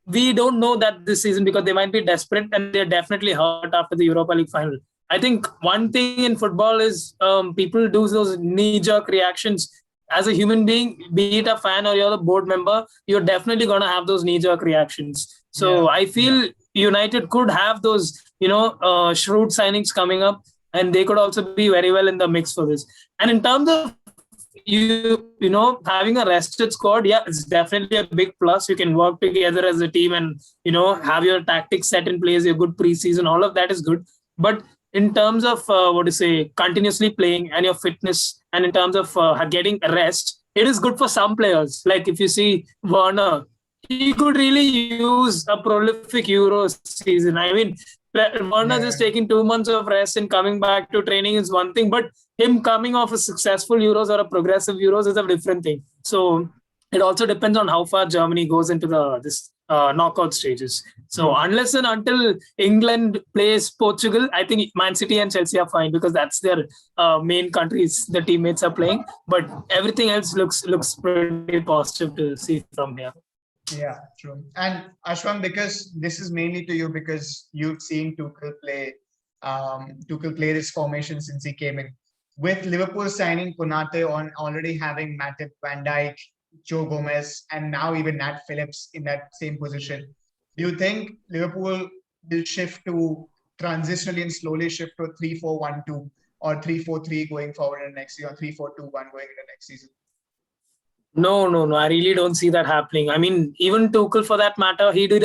we don't know that this season because they might be desperate and they're definitely hurt after the Europa League final. I think one thing in football is people do those knee-jerk reactions. As a human being, be it a fan or you're a board member, you're definitely going to have those knee-jerk reactions. So I feel United could have those, shrewd signings coming up, and they could also be very well in the mix for this. And in terms of having a rested squad, it's definitely a big plus. You can work together as a team and have your tactics set in place, your good preseason, all of that is good. But in terms of continuously playing and your fitness, and in terms of getting rest, it is good for some players. Like if you see Werner, he could really use a prolific Euro season. I mean, Werner just taking 2 months of rest and coming back to training is one thing, but him coming off a successful Euros or a progressive Euros is a different thing. So it also depends on how far Germany goes into this knockout stages. So unless and until England plays Portugal, I think Man City and Chelsea are fine because that's their main countries the teammates are playing. But everything else looks pretty positive to see from here. Yeah, true. And Ashwam, because this is mainly to you because you've seen Tuchel play this formation since he came in. With Liverpool signing Konate on already having Matip, Van Dijk, Joe Gomez, and now even Nat Phillips in that same position, do you think Liverpool will shift to transitionally and slowly shift to 3-4-1-2 or 3-4-3 going forward in the next year, or 3-4-2-1 going into next season? No. I really don't see that happening. I mean, even Tuchel, for that matter, he did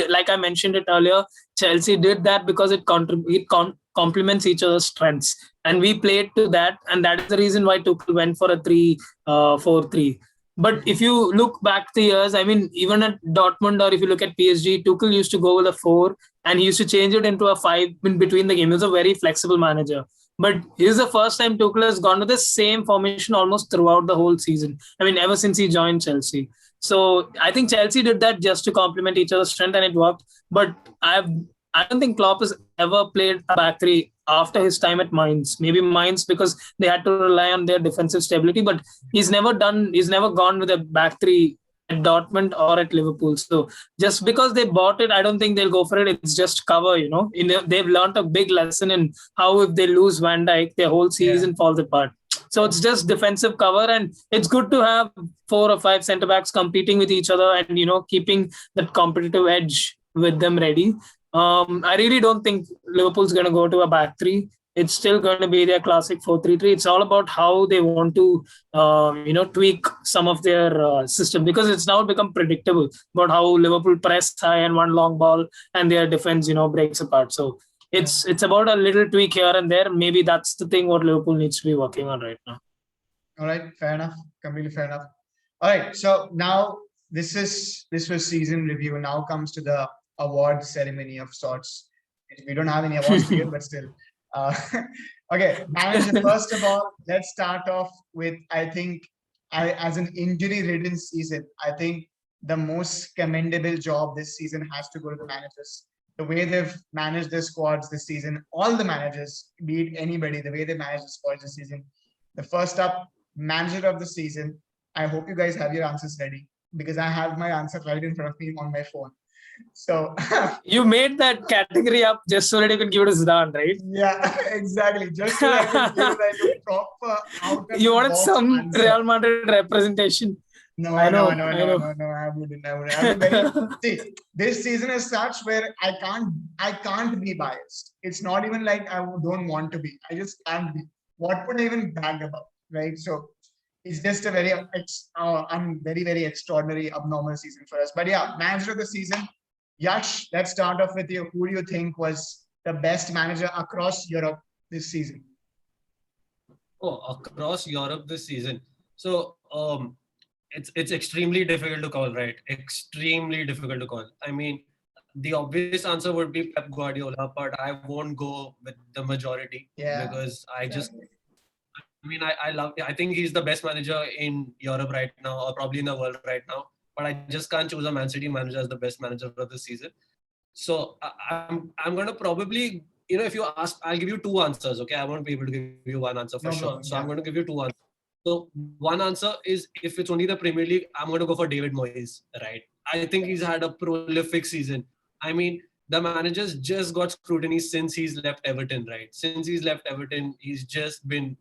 like I mentioned it earlier. Chelsea did that because it complements each other's strengths, and we played to that, and that is the reason why Tuchel went for a 3-4-3. But if you look back the years, I mean, even at Dortmund or if you look at PSG, Tuchel used to go with a 4 and he used to change it into a 5 in between the game. He was a very flexible manager. But this is the first time Tuchel has gone to the same formation almost throughout the whole season. I mean, ever since he joined Chelsea. So I think Chelsea did that just to complement each other's strength and it worked. But I don't think Klopp has ever played a back three after his time at Mainz. Maybe Mainz because they had to rely on their defensive stability, but he's never gone with a back three at Dortmund or at Liverpool. So just because they bought it, I don't think they'll go for it. It's just cover, they've learned a big lesson in how if they lose Van Dijk, their whole season falls apart. So it's just defensive cover, and it's good to have 4 or 5 centre backs competing with each other and, keeping that competitive edge with them ready. I really don't think Liverpool's going to go to a back three. It's still going to be their classic 4-3-3. It's all about how they want to, tweak some of their system, because it's now become predictable about how Liverpool press high and one long ball and their defense, breaks apart. So it's about a little tweak here and there. Maybe that's the thing what Liverpool needs to be working on right now. All right, fair enough. Completely fair enough. All right, so now this was season review. Now comes to the award ceremony of sorts. We don't have any awards here, but still. Okay, manager, first of all, let's start off with, I think, as an injury-ridden season, I think the most commendable job this season has to go to the managers. The way they've managed their squads this season, all the managers, be it anybody, the way they manage the squads this season. The first up, manager of the season. I hope you guys have your answers ready because I have my answer right in front of me on my phone. So you made that category up just so that you can give it a Zidane, right? Yeah, exactly. Just so I can give like a proper. You wanted some answer. Real Madrid representation. No, I wouldn't. See, this season is such where I can't be biased. It's not even like I don't want to be. I just can't be. What would I even brag about, right? So it's just a very very extraordinary, abnormal season for us. But yeah, manager of the season. Yash, let's start off with you. Who do you think was the best manager across Europe this season? Oh, across Europe this season. So it's extremely difficult to call, right? Extremely difficult to call. I mean, the obvious answer would be Pep Guardiola, but I won't go with the majority Yeah, because exactly. I think he's the best manager in Europe right now, or probably in the world right now. But I just can't choose a Man City manager as the best manager of the season. So I'm gonna probably, if you ask, I'll give you two answers. Okay, I won't be able to give you one answer for No sure. problem. So Yeah. I'm going to give you two answers. So one answer is, if it's only the Premier League, I'm going to go for David Moyes. Right? I think he's had a prolific season. I mean, the manager's just got scrutiny since he's left Everton. Right? Since he's left Everton, he's just been,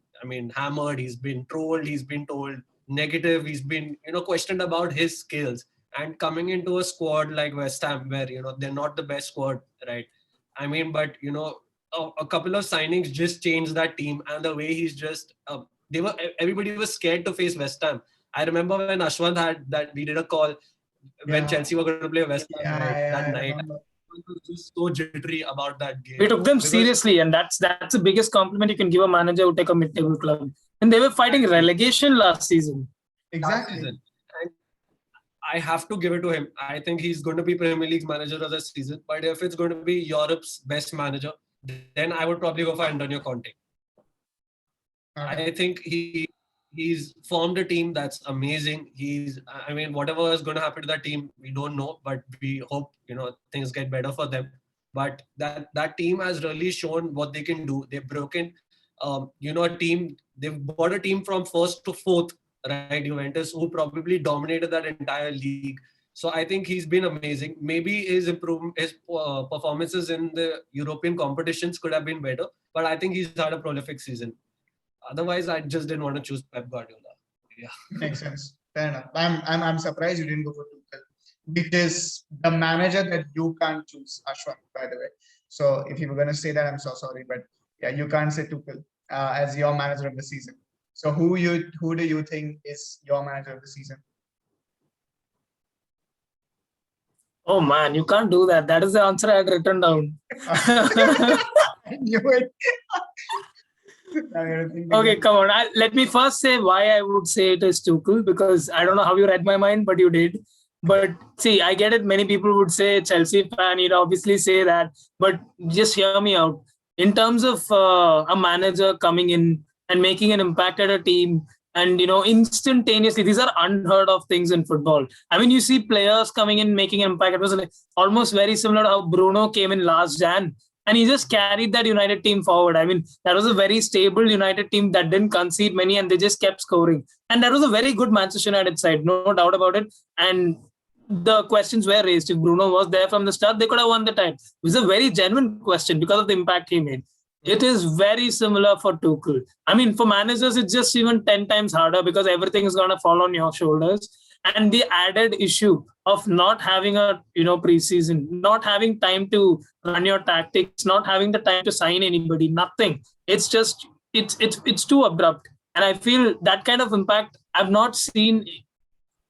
hammered. He's been trolled. He's been told negative. He's been, questioned about his skills. And coming into a squad like West Ham, where they're not the best squad, right? But a couple of signings just changed that team, and the way he's just everybody was scared to face West Ham. I remember when Ashwant had that, we did a call when Yeah. Chelsea were going to play West Ham that I night. remember. I was just so jittery about that game. We took them Because- seriously, and that's the biggest compliment you can give a manager who take a mid-table club. And they were fighting relegation last season. Exactly. season. And I have to give it to him. I think he's going to be Premier League's manager of the season. But if it's going to be Europe's best manager, then I would probably go for Antonio Conte. Okay. I think he's formed a team that's amazing. Whatever is going to happen to that team, we don't know, but we hope things get better for them. But that team has really shown what they can do. They've broken, a team. They've brought a team from first to fourth, right? Juventus, who probably dominated that entire league. So I think he's been amazing. Maybe his performances in the European competitions could have been better, but I think he's had a prolific season. Otherwise, I just didn't want to choose Pep Guardiola. Yeah. Makes sense. Fair enough. I'm surprised you didn't go for Tuchel, because the manager that you can't choose, Ashwin, by the way. So if you were going to say that, I'm so sorry, but yeah, you can't say Tuchel as your manager of the season. So who do you think is your manager of the season? Oh man, you can't do that. That is the answer I had written down. I knew it. Okay, come on. Let me first say why I would say it is Tuchel, because I don't know how you read my mind, but you did. But see, I get it. Many people would say Chelsea fan, obviously say that. But just hear me out. In terms of a manager coming in and making an impact at a team, and instantaneously, these are unheard of things in football. You see players coming in making an impact. It was almost very similar to how Bruno came in last Jan. And he just carried that United team forward. That was a very stable United team that didn't concede many, and they just kept scoring. And that was a very good Manchester United side, no doubt about it. And the questions were raised. If Bruno was there from the start, they could have won the title. It was a very genuine question because of the impact he made. It is very similar for Tuchel. For managers, it's just even 10 times harder because everything is going to fall on your shoulders. And the added issue of not having a preseason, not having time to run your tactics, not having the time to sign anybody, nothing. It's just it's too abrupt. And I feel that kind of impact I've not seen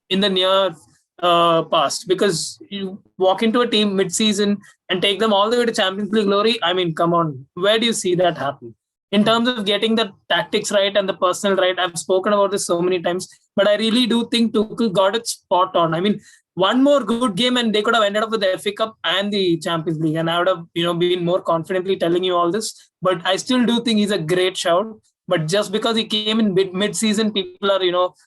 in the near past, because you walk into a team mid-season and take them all the way to Champions League glory. Come on, where do you see that happen? In terms of getting the tactics right and the personal right, I've spoken about this so many times, but I really do think Tuchel got it spot on. One more good game and they could have ended up with the FA Cup and the Champions League, and I would have been more confidently telling you all this. But I still do think he's a great shout. But just because he came in mid-season, people are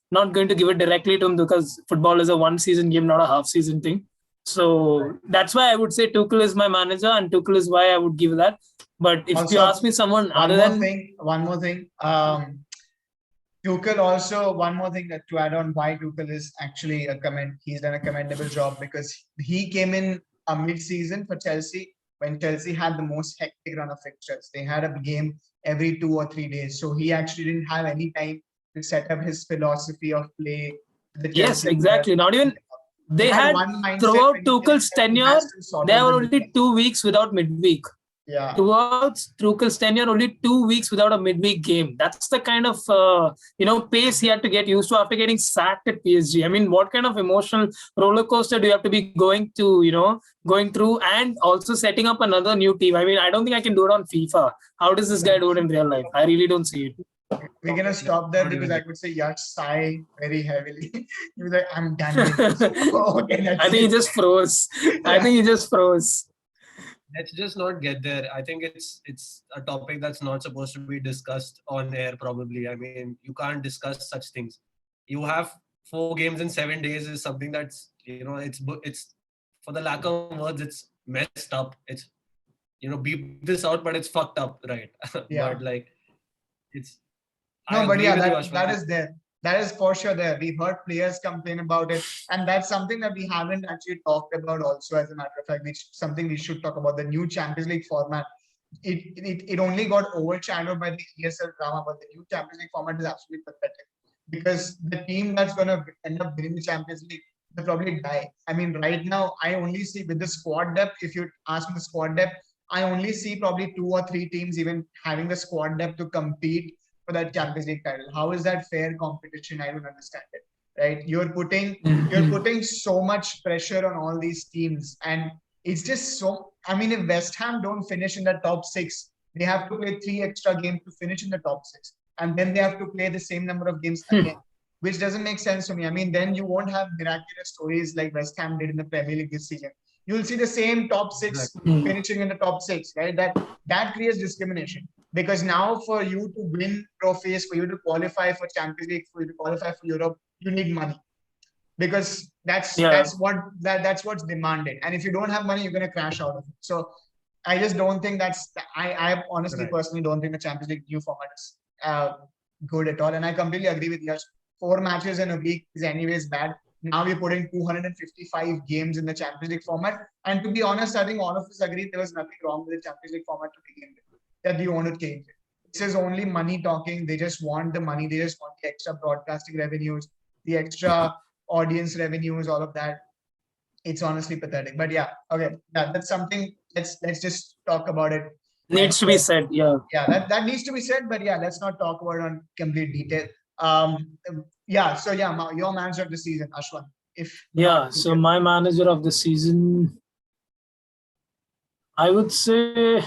not going to give it directly to him, because football is a one-season game, not a half-season thing. So that's why I would say Tuchel is my manager, and Tuchel is why I would give that. But if Also, you ask me someone other than... One more thing. Tuchel also, one more thing that to add on why Tuchel is actually he's done a commendable job, because he came in a mid-season for Chelsea when Chelsea had the most hectic run of fixtures. They had a game every 2 or 3 days. So he actually didn't have any time to set up his philosophy of play. Yes, exactly. Not even... They had throughout Tuchel's tenure, there were only 2 weeks without midweek. Yeah. Throughout Tuchel's tenure, only 2 weeks without a midweek game. That's the kind of pace he had to get used to after getting sacked at PSG. What kind of emotional roller coaster do you have to be going through, and also setting up another new team? I don't think I can do it on FIFA. How does this guy do it in real life? I really don't see it. we're gonna stop there because I could say Yash sigh very heavily. He was like, I'm done with this. Okay, that's I think he it. just froze. I Yeah. think he just froze. Let's just not get there. I think it's a topic that's not supposed to be discussed on air. Probably. I mean, you can't discuss such things. You have 4 games in 7 days is something that's it's for the lack of words, it's messed up. It's beep this out, but it's fucked up, right? Yeah. But like it's. No, I but agree yeah, with you, that Ashwin. is there. That is for sure there. We've heard players complain about it, and that's something that we haven't actually talked about also, as a matter of fact, which something we should talk about, the new Champions League format. It only got overshadowed by the ESL drama, but the new Champions League format is absolutely pathetic because the team that's going to end up winning the Champions League will probably die. I mean, right now, I only see with the squad depth, if you ask me the squad depth, I only see probably 2 or 3 teams even having the squad depth to compete for that Champions League title. How is that fair competition? I don't understand it. Right? You're putting so much pressure on all these teams, and it's just so. I mean, if West Ham don't finish in the top 6, they have to play 3 extra games to finish in the top 6, and then they have to play the same number of games again, which doesn't make sense to me. I mean, then you won't have miraculous stories like West Ham did in the Premier League this season. You'll see the same top 6 finishing in the top 6, right? That creates discrimination. Because now for you to win trophies, for you to qualify for Champions League, for you to qualify for Europe, you need money. Because that's what's demanded. And if you don't have money, you're gonna crash out of it. So I just don't think I honestly personally don't think the Champions League new format is good at all. And I completely agree with Yash. 4 matches in a week is anyways bad. Now we're putting 255 games in the Champions League format. And to be honest, I think all of us agree there was nothing wrong with the Champions League format to begin with. That we want to change it. This is only money talking. They just want the money. They just want the extra broadcasting revenues, the extra audience revenues, all of that. It's honestly pathetic. But yeah, okay, that's something. Let's just talk about it. Needs to be said. Yeah. Yeah, that needs to be said. But yeah, let's not talk about it on complete detail. Yeah. So yeah, your manager of the season, Ashwin. So my manager of the season, I would say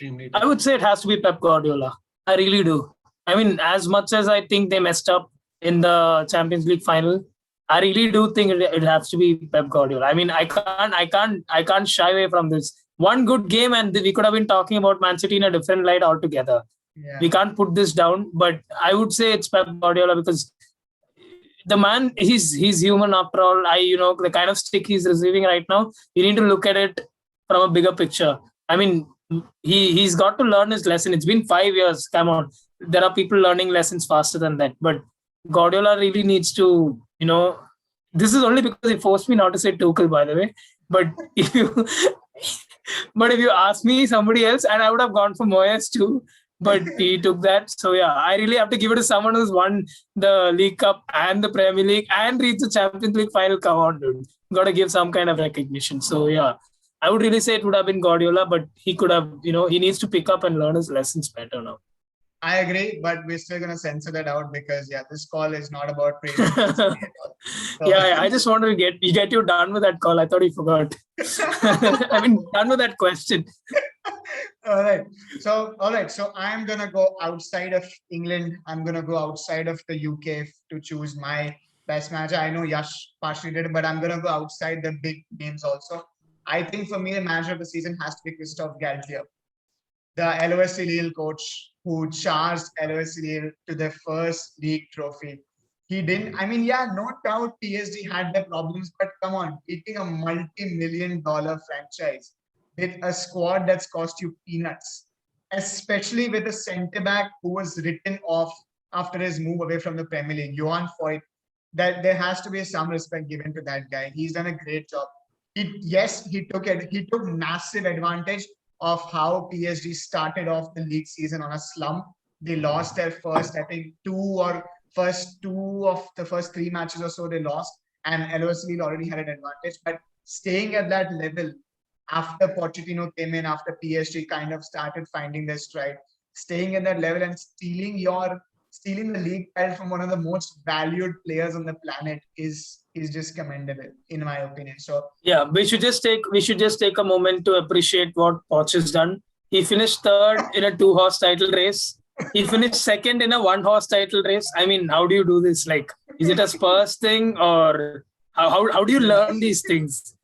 it has to be Pep Guardiola. I really do. I mean, as much as I think they messed up in the Champions League final, I really do think it has to be Pep Guardiola. I mean, I can't shy away from this. One good game, and we could have been talking about Man City in a different light altogether. Yeah. We can't put this down, but I would say it's Pep Guardiola because the man, he's human after all. The kind of stick he's receiving right now, you need to look at it from a bigger picture. I mean, he's got to learn his lesson. It's been 5 years. Come on, there are people learning lessons faster than that. But Guardiola really needs to, this is only because he forced me not to say Tuchel, by the way. But if you ask me somebody else, and I would have gone for Moyes too, but he took that. So yeah, I really have to give it to someone who's won the League Cup and the Premier League and reached the Champions League final. Come on, dude. Got to give some kind of recognition. So yeah, I would really say it would have been Guardiola, but he could have, he needs to pick up and learn his lessons better now. I agree, but we're still going to censor that out because, this call is not about praising. So, I just wanted to get you done with that call. I thought you forgot. I mean, done with that question. All right. So I'm going to go outside of England. I'm going to go outside of the UK to choose my best manager. I know Yash partially did it, but I'm going to go outside the big names also. I think for me, the manager of the season has to be Christophe Galtier, the LOSC Lille coach who charged LOSC Lille to their first league trophy. He didn't, no doubt PSG had their problems, but come on, beating a multi-million-dollar franchise with a squad that's cost you peanuts, especially with a centre-back who was written off after his move away from the Premier League, Johan Foyt, that there has to be some respect given to that guy. He's done a great job. He took massive advantage of how PSG started off the league season on a slump. They lost their first 2 of the first 3 matches or so they lost, and LOSC Lille already had an advantage. But staying at that level after Pochettino came in, after PSG kind of started finding their stride, staying at that level and stealing the league title from one of the most valued players on the planet is just commendable, in my opinion. So yeah, we should just take a moment to appreciate what Poch has done. He finished third in a 2-horse title race. He finished second in a one-horse title race. I mean, how do you do this? Like, is it a Spurs thing, or how do you learn these things?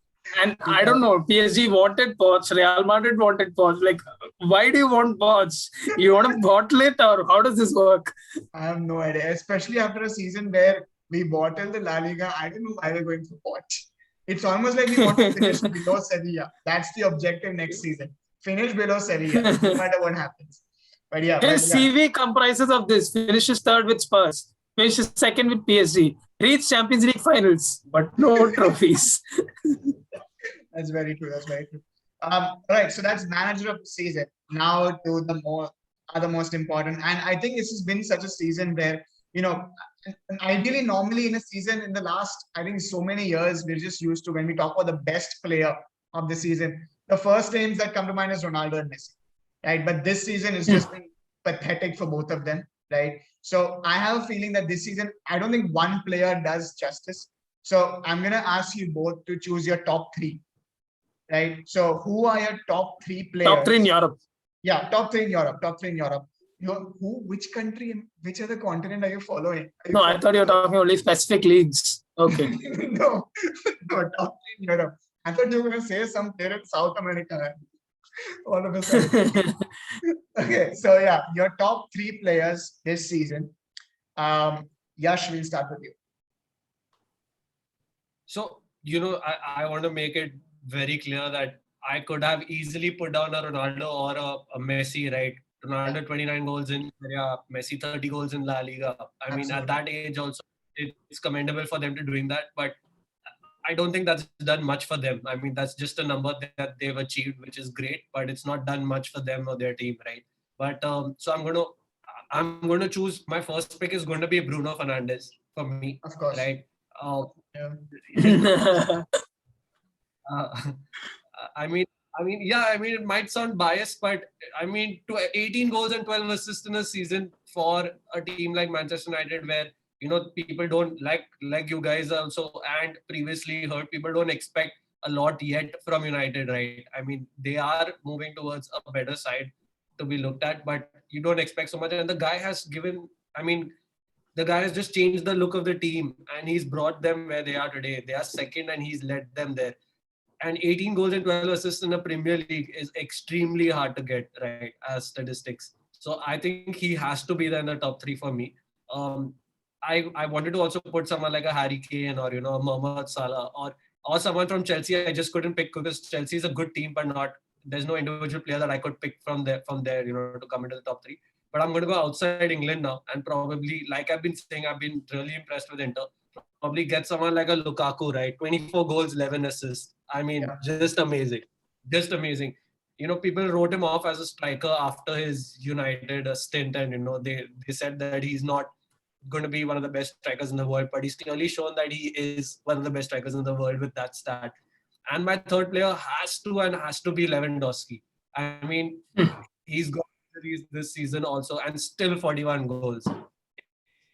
And I don't know. PSG wanted Poch. Real Madrid wanted Poch. Like, why do you want Poch? You want to bottle it, or how does this work? I have no idea, especially after a season where we bottled the La Liga. I don't know why we're going for Poch. It's almost like we want to finish below Sevilla. That's the objective next season. Finish below Sevilla, no matter what happens. But yeah, His CV comprises of this: finishes third with Spurs, finishes second with PSG, reach Champions League finals, but no trophies. That's very true. That's very true. Right. So that's manager of the season. Now to the other most important. And I think this has been such a season where, ideally, normally in a season in the last, I think so many years, we're just used to when we talk about the best player of the season, the first names that come to mind is Ronaldo and Messi. Right. But this season has just been pathetic for both of them. Right. So I have a feeling that this season, I don't think one player does justice. So I'm going to ask you both to choose your top three. Right. So who are your top three players? Top three in Europe. Yeah, top three in Europe. Top three in Europe. Which country, which other continent are you following? No, I thought you were talking only specific leagues. Okay. No, top three in Europe. I thought you were going to say some player in South America. All of a sudden. Okay, so yeah, your top three players this season. Yash, we'll start with you. So, I want to make it very clear that I could have easily put down a Ronaldo or a Messi, right? Ronaldo 29 goals in Serie A, Messi 30 goals in La Liga. I mean, at that age also, it's commendable for them to doing that. But I don't think that's done much for them. I mean, that's just a number that they've achieved, which is great, but it's not done much for them or their team, right? But so I'm going to choose. My first pick is going to be Bruno Fernandes for me, of course, right? Yeah. I mean, it might sound biased, but I mean, 18 goals and 12 assists in a season for a team like Manchester United, where people don't like you guys also and previously heard, people don't expect a lot yet from United, right? I mean, they are moving towards a better side to be looked at, but you don't expect so much. And the guy has just changed the look of the team, and he's brought them where they are today. They are second, and he's led them there. And 18 goals and 12 assists in the Premier League is extremely hard to get, right, as statistics. So I think he has to be there in the top three for me. I wanted to also put someone like a Harry Kane or, Mohamed Salah or someone from Chelsea. I just couldn't pick because Chelsea is a good team, but there's no individual player that I could pick from there, to come into the top three. But I'm going to go outside England now, and probably, like I've been saying, I've been really impressed with Inter. Probably get someone like a Lukaku, right? 24 goals, 11 assists. I mean, just amazing. Just amazing. People wrote him off as a striker after his United stint, and, they said that he's not going to be one of the best strikers in the world, but he's clearly shown that he is one of the best strikers in the world with that stat. And my third player has to be Lewandowski. I mean, he's got injuries this season also, and still 41 goals.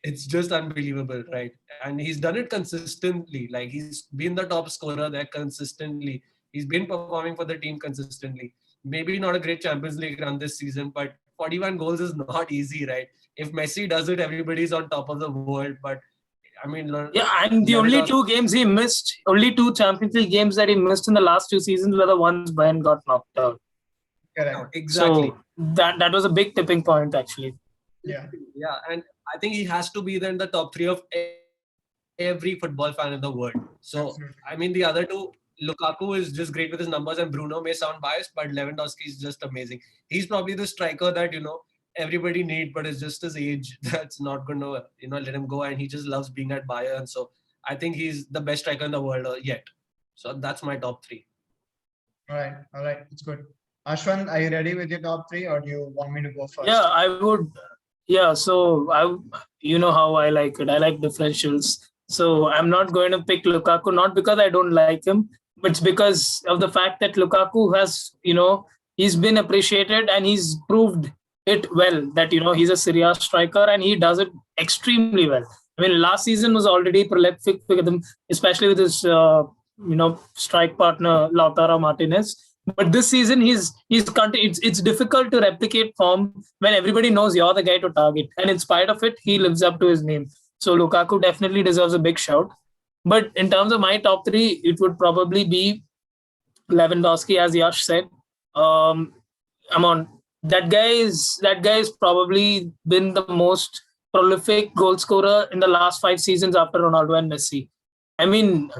It's just unbelievable, right? And he's done it consistently. Like, he's been the top scorer there consistently. He's been performing for the team consistently. Maybe not a great Champions League run this season, but 41 goals is not easy, right? If Messi does it, everybody's on top of the world. But I mean, and the only two games he missed, only two Champions League games that he missed in the last 2 seasons were the ones Bayern got knocked out. Correct. Exactly. So that was a big tipping point, actually. Yeah. Yeah, and I think he has to be there in the top three of every football fan in the world. So, absolutely. I mean, the other two, Lukaku is just great with his numbers, and Bruno may sound biased, but Lewandowski is just amazing. He's probably the striker that, everybody need, but it's just his age that's not going to, let him go. And he just loves being at Bayern. So I think he's the best striker in the world yet. So that's my top three. All right. It's good. Ashwin, are you ready with your top three, or do you want me to go first? Yeah, I would. Yeah, so you know how I like it. I like differentials. So I'm not going to pick Lukaku, not because I don't like him, but it's because of the fact that Lukaku has, he's been appreciated, and he's proved it well that, he's a Serie A striker, and he does it extremely well. I mean, last season was already prolific with him, especially with his, strike partner, Lautaro Martinez. But this season, it's difficult to replicate form when everybody knows you're the guy to target. And in spite of it, he lives up to his name. So Lukaku definitely deserves a big shout. But in terms of my top three, it would probably be Lewandowski, as Yash said. I'm on that guy is probably been the most prolific goal scorer in the last 5 seasons after Ronaldo and Messi. I mean,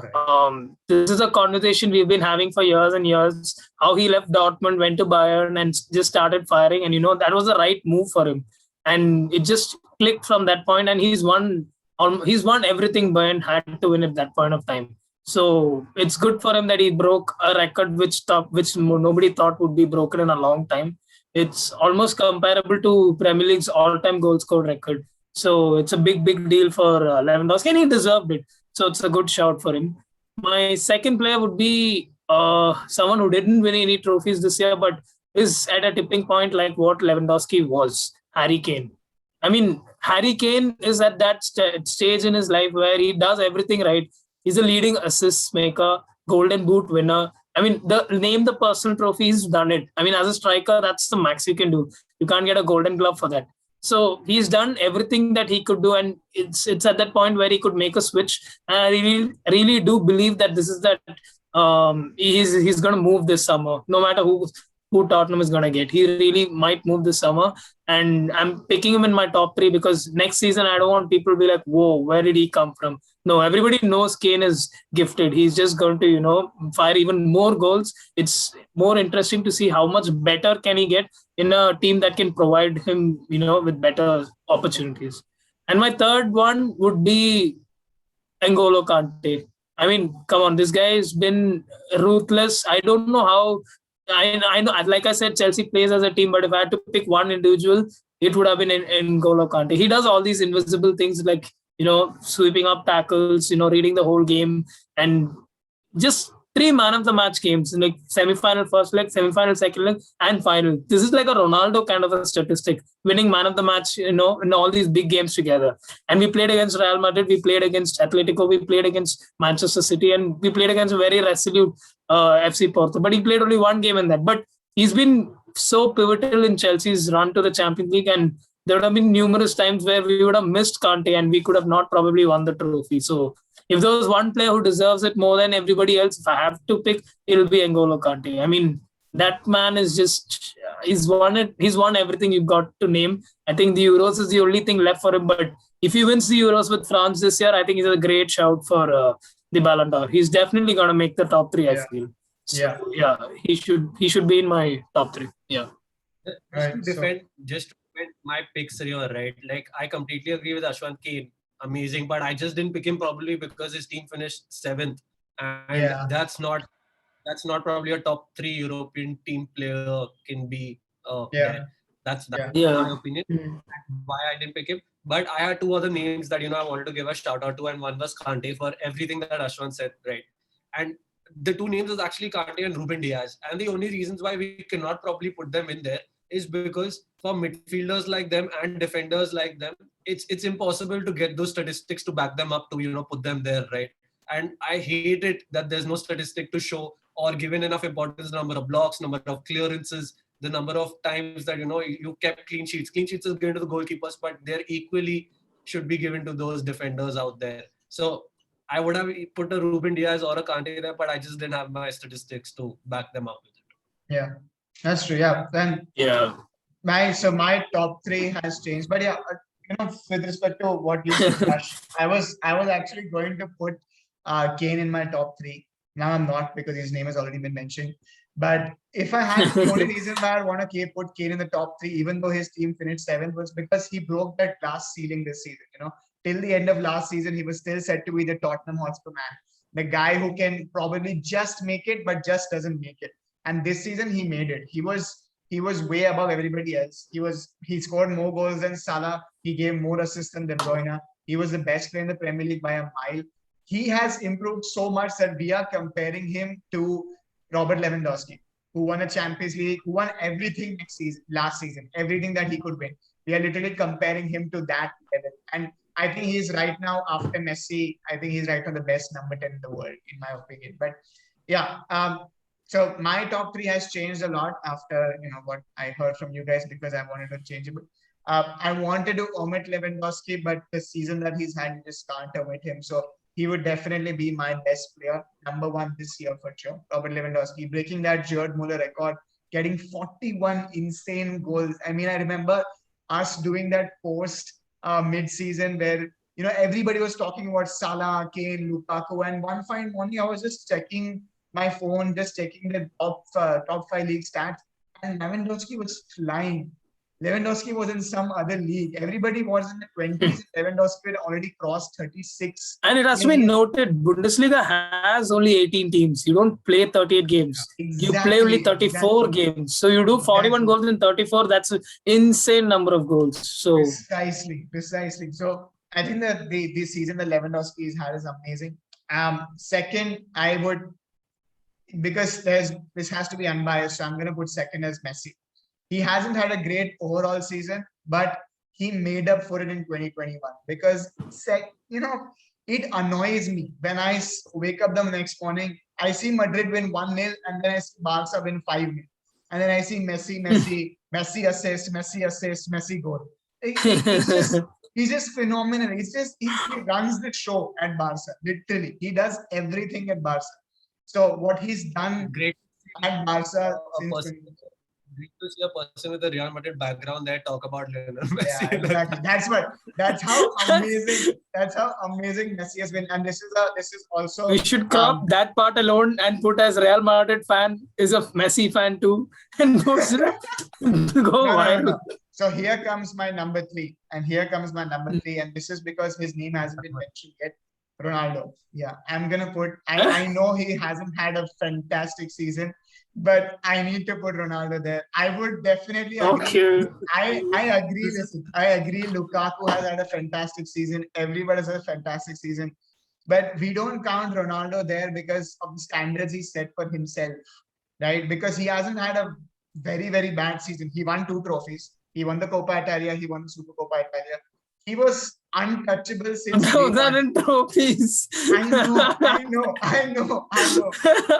this is a conversation we've been having for years and years. How he left Dortmund, went to Bayern, and just started firing, and that was the right move for him. And it just clicked from that point, and he's won everything Bayern had to win at that point of time. So it's good for him that he broke a record which nobody thought would be broken in a long time. It's almost comparable to Premier League's all-time goal score record. So it's a big deal for Lewandowski, and he deserved it. So it's a good shout for him. My second player would be someone who didn't win any trophies this year, but is at a tipping point like what Lewandowski was, Harry Kane. I mean, Harry Kane is at that stage in his life where he does everything right. He's a leading assist maker, Golden Boot winner. I mean, name the personal trophy, he's done it. I mean, as a striker, that's the max you can do. You can't get a Golden Glove for that. So he's done everything that he could do, and it's at that point where he could make a switch. And I really do believe that this is that he's going to move this summer, no matter who Tottenham is going to get. He really might move this summer, and I'm picking him in my top three because next season I don't want people to be like, "Whoa, where did he come from?" No, everybody knows Kane is gifted. He's just going to fire even more goals. It's more interesting to see how much better can he get in a team that can provide him with better opportunities. And my third one would be N'Golo Kante. I mean, come on, this guy has been ruthless. I don't know how. I know, like I said, Chelsea plays as a team, but if I had to pick one individual, it would have been N'Golo Kante. He does all these invisible things like sweeping up tackles, reading the whole game, and just 3 man of the match games, like semi-final first leg, semi-final second leg, and final. This is like a Ronaldo kind of a statistic, winning man of the match, in all these big games together. And we played against Real Madrid, we played against Atletico, we played against Manchester City, and we played against a very resolute FC Porto. But he played only one game in that. But he's been so pivotal in Chelsea's run to the Champions League, and there would have been numerous times where we would have missed Kante and we could have not probably won the trophy. So if there was one player who deserves it more than everybody else, if I have to pick, it'll be N'Golo Kante. I mean, that man is just, he's won everything you've got to name. I think the Euros is the only thing left for him. But if he wins the Euros with France this year, I think he's a great shout for the Ballon d'Or. He's definitely going to make the top three, I feel. So, he should be in my top three. Yeah. Just to defend my picks here, right? Like, I completely agree with Ashwant. Kane, amazing, but I just didn't pick him probably because his team finished 7th, and that's not probably a top 3 European team player can be. That's my opinion. Why I didn't pick him. But I had 2 other names that I wanted to give a shout out to, and one was Kante for everything that Ashwant said, right? And the 2 names is actually Kante and Ruben Diaz. And the only reasons why we cannot probably put them in there is because for midfielders like them and defenders like them, it's impossible to get those statistics to back them up to put them there, right? And I hate it that there's no statistic to show or given enough importance, number of blocks, number of clearances, the number of times that you kept clean sheets. Clean sheets is given to the goalkeepers, but they're equally should be given to those defenders out there. So I would have put a Ruben Diaz or a Kante there, but I just didn't have my statistics to back them up with it. Yeah, that's true. Yeah, then my top 3 has changed, but with respect to what you said, I was actually going to put Kane in my top 3. Now I'm not because his name has already been mentioned. But if I had the only reason why I want to put Kane in the top 3, even though his team finished 7th, was because he broke that glass ceiling this season. Till the end of last season, he was still said to be the Tottenham Hotspur man, the guy who can probably just make it, but just doesn't make it. And this season, he made it. He was way above everybody else. He scored more goals than Salah. He gave more assists than De Bruyne. He was the best player in the Premier League by a mile. He has improved so much that we are comparing him to Robert Lewandowski, who won a Champions League, who won everything last season, everything that he could win. We are literally comparing him to that level. And I think he's right now, after Messi, I think he's right now the best number 10 in the world, in my opinion. But So my top three has changed a lot after what I heard from you guys because I wanted to change it. I wanted to omit Lewandowski, but the season that he's had, you just can't omit him. So he would definitely be my best player, number one this year for sure. Robert Lewandowski breaking that Gerd Muller record, getting 41 insane goals. I mean, I remember us doing that post mid-season where everybody was talking about Salah, Kane, Lukaku, and one fine morning I was just checking my phone, just checking the top five league stats, and Lewandowski was flying. Lewandowski was in some other league. Everybody was in the 20s. Lewandowski had already crossed 36. And it has to be noted, Bundesliga has only 18 teams. You don't play 38 games. You play only 34 games. So you do 41 goals in 34. That's an insane number of goals. So Precisely. So I think that this season, the Lewandowski has had is amazing. Second, I would, because this has to be unbiased, so I'm going to put second as Messi. He hasn't had a great overall season, but he made up for it in 2021 because, it annoys me when I wake up the next morning, I see Madrid win 1-0 and then I see Barca win 5-0. And then I see Messi assist, Messi goal. He's just phenomenal. He runs the show at Barca, literally. He does everything at Barca. So what he's done Great at Barca since great to see a person with a Real Madrid background there talk about Lionel Messi. Yeah, exactly. That's how amazing. That's how amazing Messi has been. And this is also. We should crop that part alone and put as Real Madrid fan is a Messi fan too, and go wild. No. So here comes my number three, and this is because his name hasn't been mentioned yet. Ronaldo. Yeah, I'm gonna put. I know he hasn't had a fantastic season, but I need to put Ronaldo there. I would definitely agree. Okay. I agree with it. I agree. Lukaku has had a fantastic season. Everybody has had a fantastic season. But we don't count Ronaldo there because of the standards he set for himself, right? Because he hasn't had a very, very bad season. He won 2 trophies. He won the Copa Italia. He won the Super Copa Italia. He was untouchable since Those aren't trophies. I know.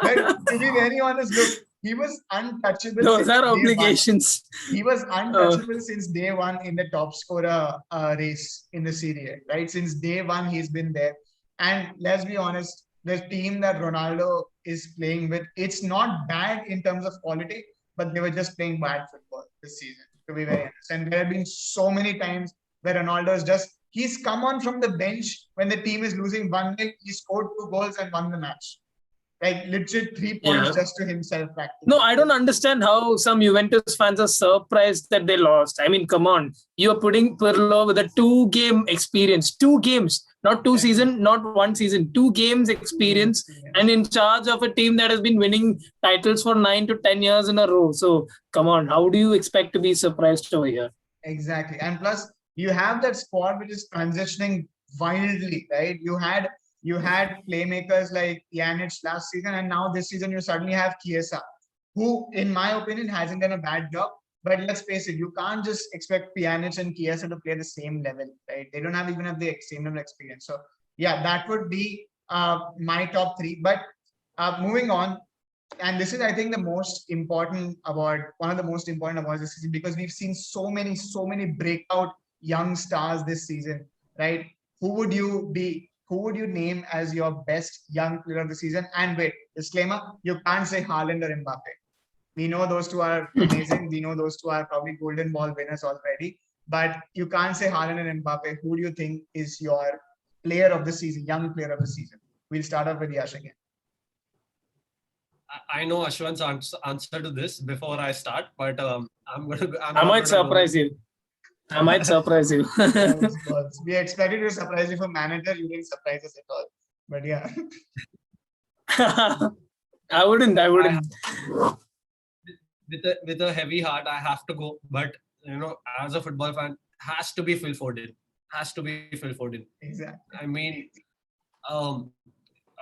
But to be very honest, look, he was untouchable. Those are obligations. He was untouchable since day one in the top scorer race in the Serie A, right? Since day one, he's been there. And let's be honest, the team that Ronaldo is playing with, it's not bad in terms of quality, but they were just playing bad football this season, to be very honest. And there have been so many times where Ronaldo is he's come on from the bench when the team is losing 1-0, he scored 2 goals and won the match. Like legit 3 points just to himself. Practically. No, I don't understand how some Juventus fans are surprised that they lost. I mean, come on. You are putting Pirlo with a 2-game experience. 2 games. Not 2 seasons, not 1 season. 2 games experience and in charge of a team that has been winning titles for 9 to 10 years in a row. So, come on. How do you expect to be surprised over here? Exactly. And plus, you have that squad which is transitioning wildly, right? You had playmakers like Pjanic last season, and now this season you suddenly have Chiesa, who, in my opinion, hasn't done a bad job. But let's face it, you can't just expect Pjanic and Chiesa to play the same level, right? They don't even have the same level of experience. So, yeah, that would be my top 3. But moving on, and this is, I think, one of the most important awards this season, because we've seen so many breakout young stars this season, right? Who would you name as your best young player of the season? And wait, disclaimer, you can't say Haaland or Mbappe. We know those 2 are amazing. We know those 2 are probably golden ball winners already. But you can't say Haaland and Mbappe. Who do you think is your player of the season, young player of the season? We'll start off with Yash again. I know Ashwin's answer to this before I start, but I might surprise you. We expected to surprise you for manager. You didn't surprise us at all. But yeah. I wouldn't. With a heavy heart, I have to go. But, as a football fan, has to be Phil Foden. Exactly. I mean,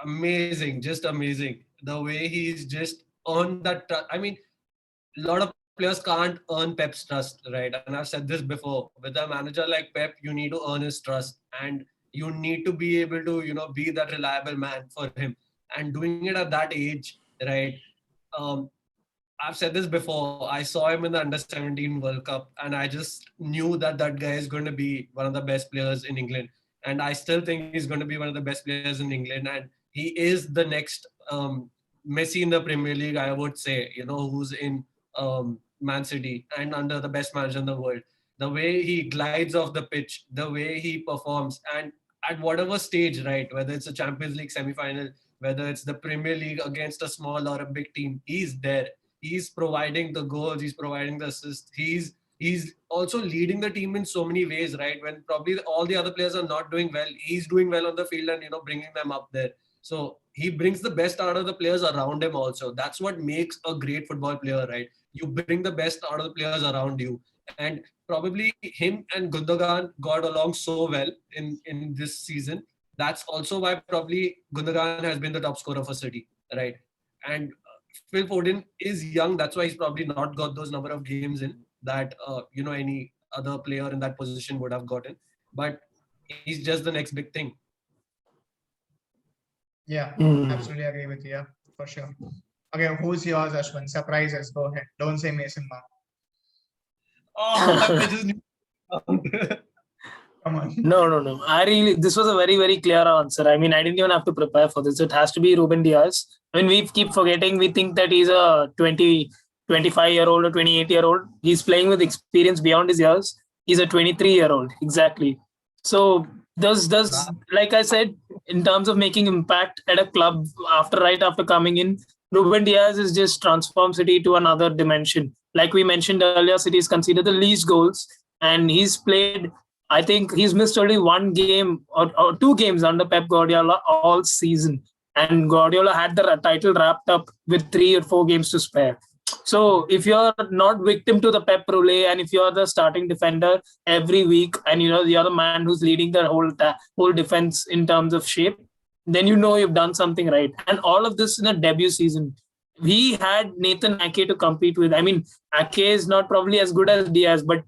amazing. Just amazing. The way he's just earned that trust. I mean, a lot of players can't earn Pep's trust, right? And I've said this before. With a manager like Pep, you need to earn his trust, and you need to be able to, be that reliable man for him. And doing it at that age, right? I've said this before. I saw him in the Under-17 World Cup, and I just knew that that guy is going to be one of the best players in England. And I still think he's going to be one of the best players in England. And he is the next Messi in the Premier League, I would say, who's in Man City and under the best manager in the world. The way he glides off the pitch, the way he performs, and at whatever stage, right, whether it's a Champions League semi-final, whether it's the Premier League against a small or a big team, he's there. He's providing the goals, he's providing the assists, he's also leading the team in so many ways, right? When probably all the other players are not doing well, he's doing well on the field and bringing them up there. So he brings the best out of the players around him also. That's what makes a great football player, right? You bring the best out of the players around you. And probably him and Gundogan got along so well in this season. That's also why probably Gundogan has been the top scorer for City, right? And Phil Foden is young. That's why he's probably not got those number of games in that any other player in that position would have gotten. But he's just the next big thing. Yeah, absolutely agree with you. Yeah, for sure. Okay, who's yours, Ashwin? Surprises. Go ahead. Don't say Mason Mount. Oh, I just knew. Come on. No. This was a very, very clear answer. I mean, I didn't even have to prepare for this. It has to be Ruben Diaz. I mean, we keep forgetting. We think that he's a 25-year-old or 28-year-old. He's playing with experience beyond his years. He's a 23-year-old. Exactly. So like I said, in terms of making impact at a club right after coming in, Ruben Diaz is just transformed City to another dimension. Like we mentioned earlier, City is considered the least goals, and he's played. I think he's missed only one game or 2 games under Pep Guardiola all season. And Guardiola had the title wrapped up with 3 or 4 games to spare. So if you're not victim to the Pep roulette, and if you're the starting defender every week, and you're the man who's leading the whole defense in terms of shape, then you've done something right. And all of this in a debut season. We had Nathan Ake to compete with. I mean, Ake is not probably as good as Diaz, but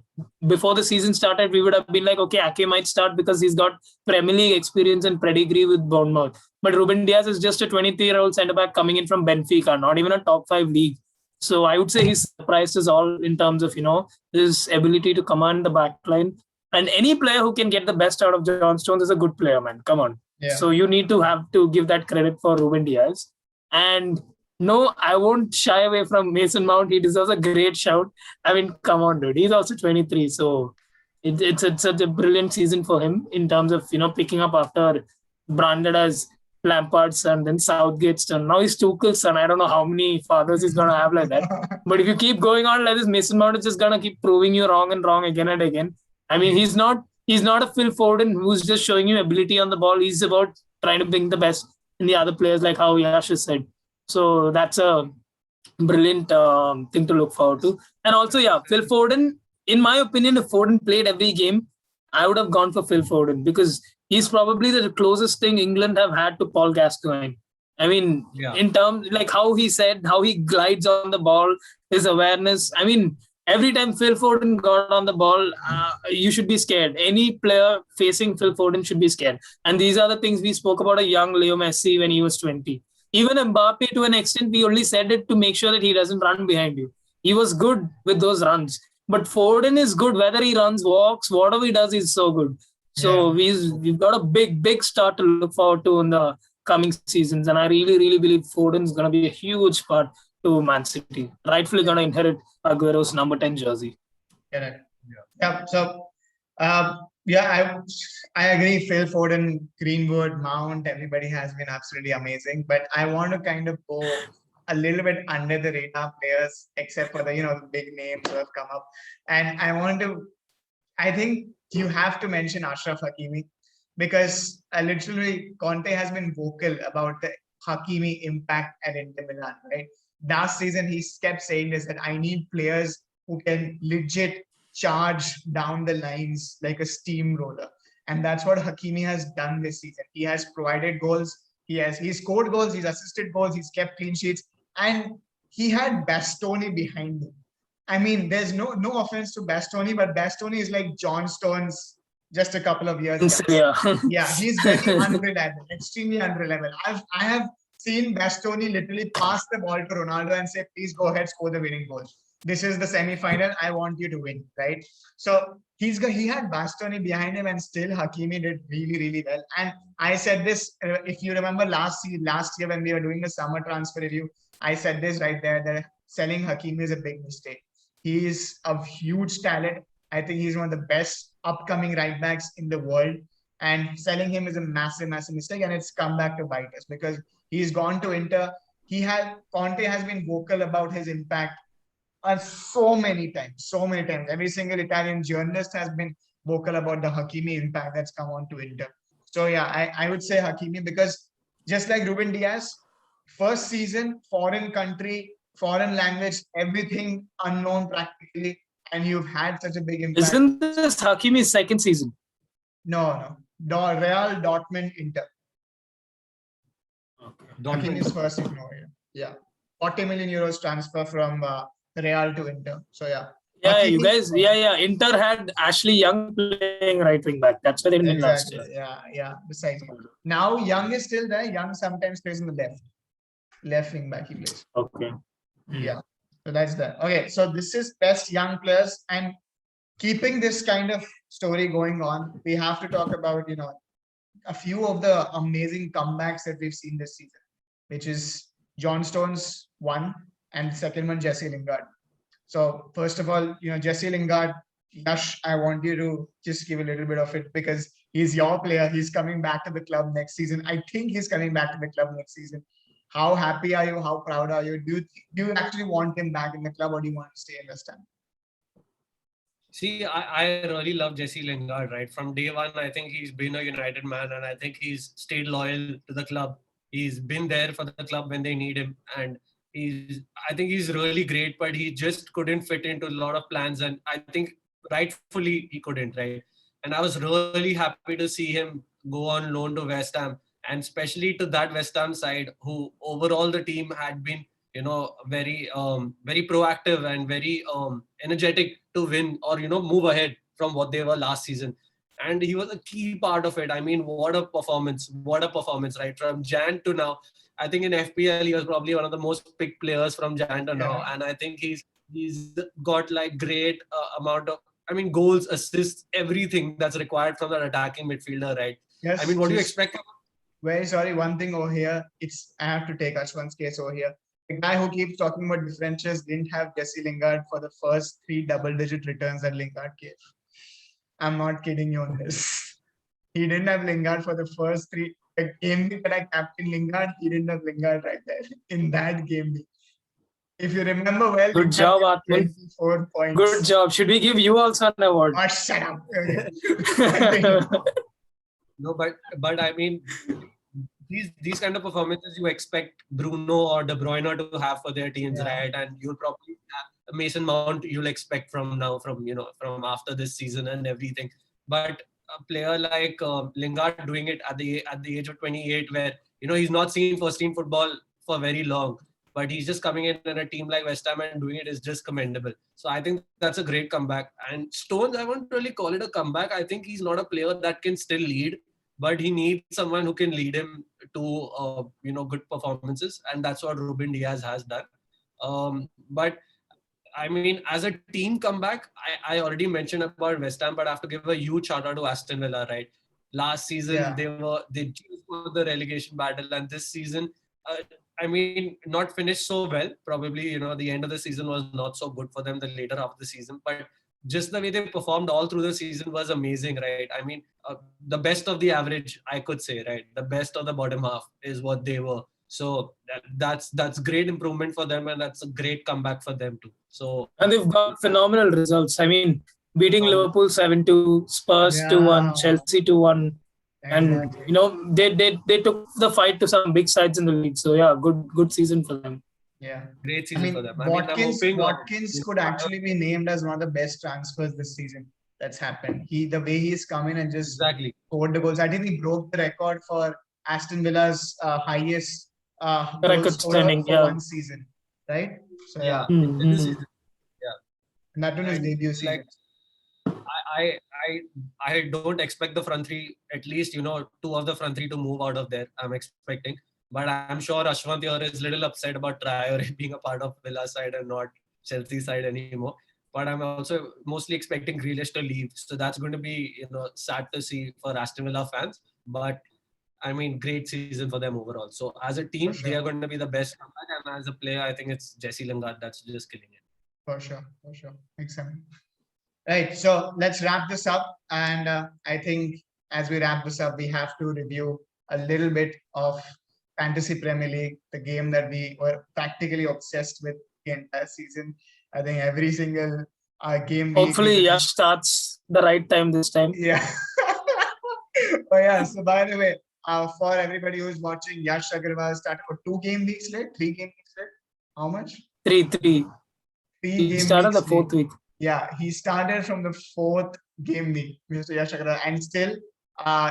before the season started, we would have been like, okay, Ake might start because he's got Premier League experience and pedigree with Bournemouth. But Ruben Diaz is just a 23-year-old centre-back coming in from Benfica, not even a top 5 league. So I would say he's surprised us all in terms of, his ability to command the back line. And any player who can get the best out of John Stones is a good player, man. Come on. Yeah. So you need to have to give that credit for Ruben Diaz. And no, I won't shy away from Mason Mount. He deserves a great shout. I mean, come on, dude. He's also 23. So it's such a brilliant season for him in terms of, picking up after branded as Lampard's son, then Southgate's son. Now he's Tuchel's son. I don't know how many fathers he's going to have like that. But if you keep going on like this, Mason Mount is just going to keep proving you wrong and wrong again and again. I mean, he's not a Phil Foden who's just showing you ability on the ball. He's about trying to bring the best in the other players, like how Yash has said. So that's a brilliant thing to look forward to. And also, Phil Foden, in my opinion, if Foden played every game, I would have gone for Phil Foden because he's probably the closest thing England have had to Paul Gascoigne. I mean, in terms like how he glides on the ball, his awareness. I mean, every time Phil Foden got on the ball, you should be scared. Any player facing Phil Foden should be scared. And these are the things we spoke about a young Leo Messi when he was 20. Even Mbappe, to an extent, we only said it to make sure that he doesn't run behind you. He was good with those runs. But Foden is good, whether he runs, walks, whatever he does, he's so good. So we've got a big start to look forward to in the coming seasons. And I really, really believe Foden's going to be a huge part to Man City. Rightfully going to inherit Aguero's number 10 jersey. Correct. Yeah. So, I agree. Phil Foden, Greenwood, Mount, everybody has been absolutely amazing. But I want to kind of go a little bit under the radar players, except for the big names who have come up. And I think you have to mention Achraf Hakimi because literally Conte has been vocal about the Hakimi impact at Inter Milan, right? Last season, he kept saying this, that I need players who can legit charge down the lines like a steamroller. And that's what Hakimi has done this season. He has provided goals. He scored goals. He's assisted goals. He's kept clean sheets. And he had Bastoni behind him. I mean, there's no offense to Bastoni, but Bastoni is like John Stones just a couple of years ago. Yeah. He's very unreliable, extremely unreliable. I have seen Bastoni literally pass the ball to Ronaldo and say, please go ahead, score the winning goal. This is the semi-final. I want you to win, right? So he had Bastoni behind him, and still Hakimi did really, really well. And I said this, if you remember last year when we were doing the summer transfer review, I said this right there, that selling Hakimi is a big mistake. He is a huge talent. I think he's one of the best upcoming right backs in the world. And selling him is a massive, massive mistake. And it's come back to bite us because he's gone to Inter. Conte has been vocal about his impact so many times. Every single Italian journalist has been vocal about the Hakimi impact that's come on to Inter. So yeah, I would say Hakimi, because just like Ruben Diaz, first season, foreign country, foreign language, everything unknown practically, and you've had such a big impact. Isn't this Hakimi's second season? No. Real Dortmund Inter. Okay. Hakimi's first season over here. Yeah. 40 million euros transfer from Real to Inter. So yeah. Yeah, Hakimi- you guys. Yeah. Inter had Ashley Young playing right wing back. That's why they didn't win last Exactly. year. Yeah. Besides, now Young is still there. Young sometimes plays in the left wing back. He plays. Okay. Yeah. So that's that. Okay. So this is best young players, and keeping this kind of story going on, we have to talk about a few of the amazing comebacks that we've seen this season, which is John Stones one, and second one Jesse Lingard. So first of all, Jesse Lingard, Yash, I want you to just give a little bit of it because he's your player. He's coming back to the club next season. I think he's coming back to the club next season. How happy are you? How proud are you? Do you actually want him back in the club, or do you want to stay in West Ham? See, I really love Jesse Lingard, right? From day one, I think he's been a United man, and I think he's stayed loyal to the club. He's been there for the club when they need him, and I think he's really great, but he just couldn't fit into a lot of plans, and I think rightfully he couldn't, right? And I was really happy to see him go on loan to West Ham, and especially to that West Ham side, who overall the team had been very proactive and very energetic to win or move ahead from what they were last season. And he was a key part of it. I mean, what a performance, right? From Jan to now, I think in FPL he was probably one of the most picked players from Jan to now, and I think he's got like great amount of goals, assists, everything that's required from that attacking midfielder, right? Yes. I mean, what do you expect? Very sorry, one thing over here. I have to take Ashwan's case over here. The guy who keeps talking about differentials didn't have Jesse Lingard for the first 3 double-digit returns that Lingard gave. I'm not kidding you on this. He didn't have Lingard for the first 3. The game that I captained Lingard, he didn't have Lingard right there in that game. If you remember well, Good job, Atman. 24 points. Good job. Should we give you also an award? Oh, shut up. Okay. No, but I mean, these kind of performances you expect Bruno or De Bruyne to have for their teams, right? And you'll probably have Mason Mount. You'll expect from after this season and everything. But a player like Lingard doing it at the age of 28, where he's not seen first team football for very long, but he's just coming in a team like West Ham and doing it is just commendable. So I think that's a great comeback. And Stones, I won't really call it a comeback. I think he's not a player that can still lead, but he needs someone who can lead him to good performances, and that's what Ruben Diaz has done. But I mean, as a team comeback, I already mentioned about West Ham, but I have to give a huge shout out to Aston Villa, right? Last season they just won the relegation battle, and this season, not finished so well. Probably the end of the season was not so good for them. The later half of the season, but just the way they performed all through the season was amazing, right? I mean, the best of the average, I could say, right? The best of the bottom half is what they were. So that's great improvement for them, and that's a great comeback for them too. So and they've got phenomenal results. I mean, beating Liverpool 7-2, Spurs 2-1, Chelsea 2-1, and they took the fight to some big sides in the league. So yeah, good season for them. Yeah, great season for them. Watkins could actually be named as one of the best transfers this season that's happened. The way he's come in and just scored the goals. I think he broke the record for Aston Villa's highest goal scorer for one season, right? So in this season, and that one is debut season. I don't expect the front three, at least 2 of the front three to move out of there. I'm expecting. But I'm sure Ashwant here is a little upset about Traore being a part of Villa side and not Chelsea side anymore. But I'm also mostly expecting Grealish to leave. So that's going to be, sad to see for Aston Villa fans. But I mean, great season for them overall. So as a team, For they sure. are going to be the best comeback. And as a player, I think it's Jesse Lingard that's just killing it. For sure. Excellent. Right. So let's wrap this up. And I think as we wrap this up, we have to review a little bit of Fantasy Premier League, the game that we were practically obsessed with the entire season. I think every single game. Hopefully, Yash starts the right time this time. Yeah. Oh yeah. So by the way, for everybody who's watching, Yash Agarwal started for 2 game weeks late, 3 game weeks late. How much? 3-3. 3 He game started the weeks 4th late. week. Yeah, he started from the 4th game week, Mr. Yash Agarwal, and still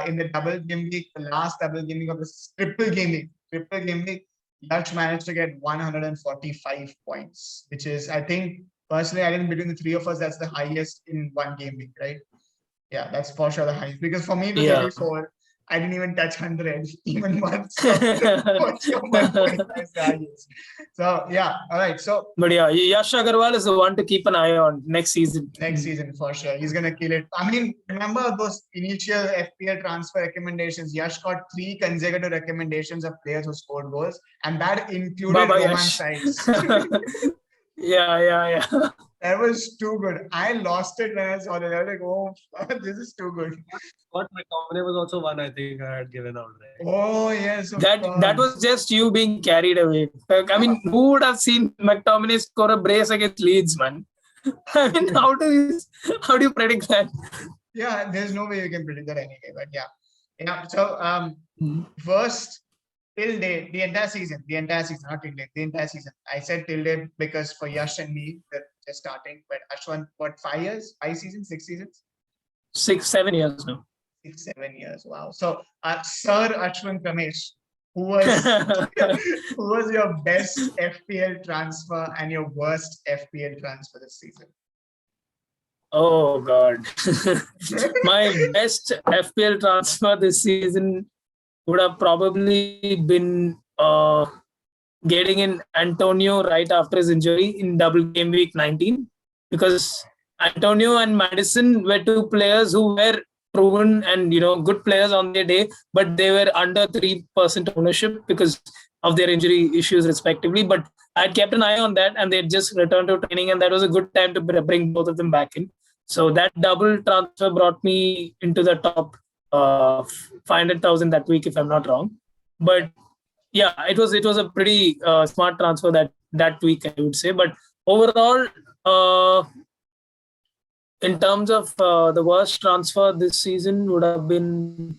in the double game week, the last double game week of the triple game week, Yash managed to get 145 points, which is, I think, personally, I think between the 3 of us, that's the highest in 1 game week, right? Yeah, that's for sure the highest. Because for me, it was Yeah. every 4. I didn't even touch 100 even once. So 145 is the highest. So yeah, all right. So But yeah, Yash Agarwal is the one to keep an eye on next season. next season for sure, he's gonna kill it. I mean, remember those initial FPL transfer recommendations? Yash got 3 consecutive recommendations of players who scored goals, and that included Baba Roman Yash. sides. Yeah. That was too good. I lost it when I saw that. I was like, oh, this is too good. Scott McTominay was also one I think I had given out, right? Oh yes, of That course. was just you being carried away. Like, I mean, who would have seen McTominay score a brace against Leeds, man? I mean, how do you predict that? Yeah, there's no way you can predict that anyway. But yeah. So first till date, the entire season, not till date, the entire season. I said till date because for Yash and me, they're just starting. But Ashwant, what, 5 years, 5 seasons, 6 seasons, 6-7 years now. 6-7 years. Wow. So Sir Ashwant Ramesh, who was your best FPL transfer and your worst FPL transfer this season? Oh God. My best FPL transfer this season would have probably been getting in Antonio right after his injury in double game week 19, because Antonio and Madison were 2 players who were proven and good players on their day, but they were under 3% ownership because of their injury issues respectively. But I had kept an eye on that, and they had just returned to training, and that was a good time to bring both of them back in. So that double transfer brought me into the top 500,000 that week, if I'm not wrong. But yeah, it was a pretty smart transfer that week, I would say. But overall, in terms of the worst transfer this season would have been,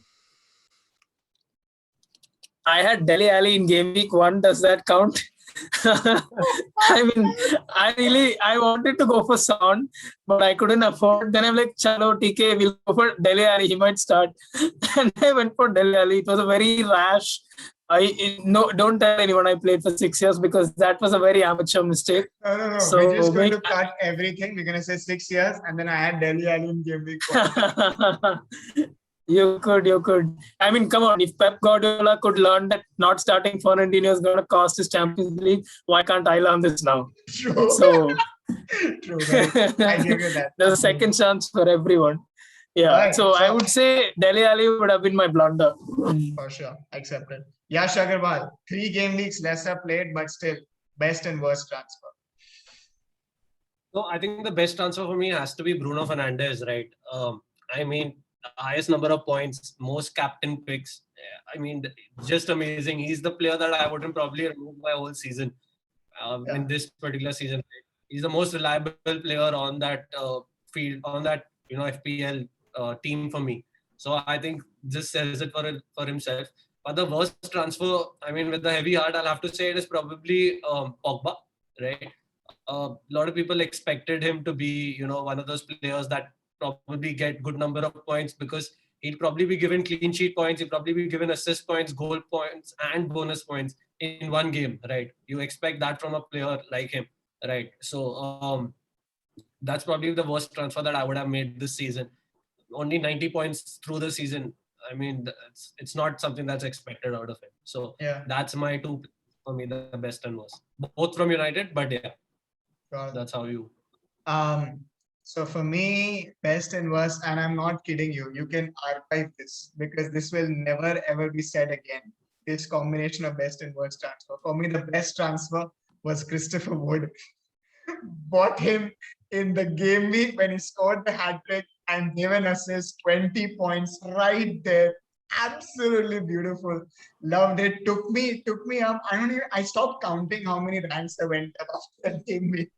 I had Dele Alli in game week 1. Does that count? I mean, I wanted to go for Son, but I couldn't afford. Then I'm like, chalo, TK, we'll go for Dele Alli. He might start. And I went for Dele Alli. It was a very rash. Don't tell anyone I played for 6 years, because that was a very amateur mistake. No. So We're just going to cut everything. We're going to say 6 years, and then I had Dele Alli in game week 1. You could. I mean, come on. If Pep Guardiola could learn that not starting Fernandinho is going to cost his Champions League, why can't I learn this now? True. So True. Right. I give you that. There's a second chance for everyone. Yeah. Right, So I so- would say Dele Alli would have been my blunder. For sure. Accepted. Yash Agarwal, 3 game weeks lesser played, but still best and worst transfer. So I think the best transfer for me has to be Bruno Fernandes, right? I mean, the highest number of points, most captain picks. I mean, just amazing. He's the player that I wouldn't probably remove my whole season in this particular season. He's the most reliable player on that field, on that FPL team for me. So I think this says it for himself. But the worst transfer, I mean, with the heavy heart, I'll have to say it is probably Pogba, right? A lot of people expected him to be, one of those players that probably get good number of points, because he'd probably be given clean sheet points, he'd probably be given assist points, goal points, and bonus points in one game, right? You expect that from a player like him, right? So that's probably the worst transfer that I would have made this season. Only 90 points through the season. I mean, it's not something that's expected out of him. So Yeah. that's my two for me, the best and worst. Both from United, but yeah, Got it. that's how you. So for me, best and worst, and I'm not kidding you, you can archive this because this will never ever be said again. This combination of best and worst transfer. For me, the best transfer was Christopher Wood. Bought him in the game week when he scored the hat trick and gave an assist, 20 points right there. Absolutely beautiful. Loved it. Took me up. I stopped counting how many ranks I went up after that game week.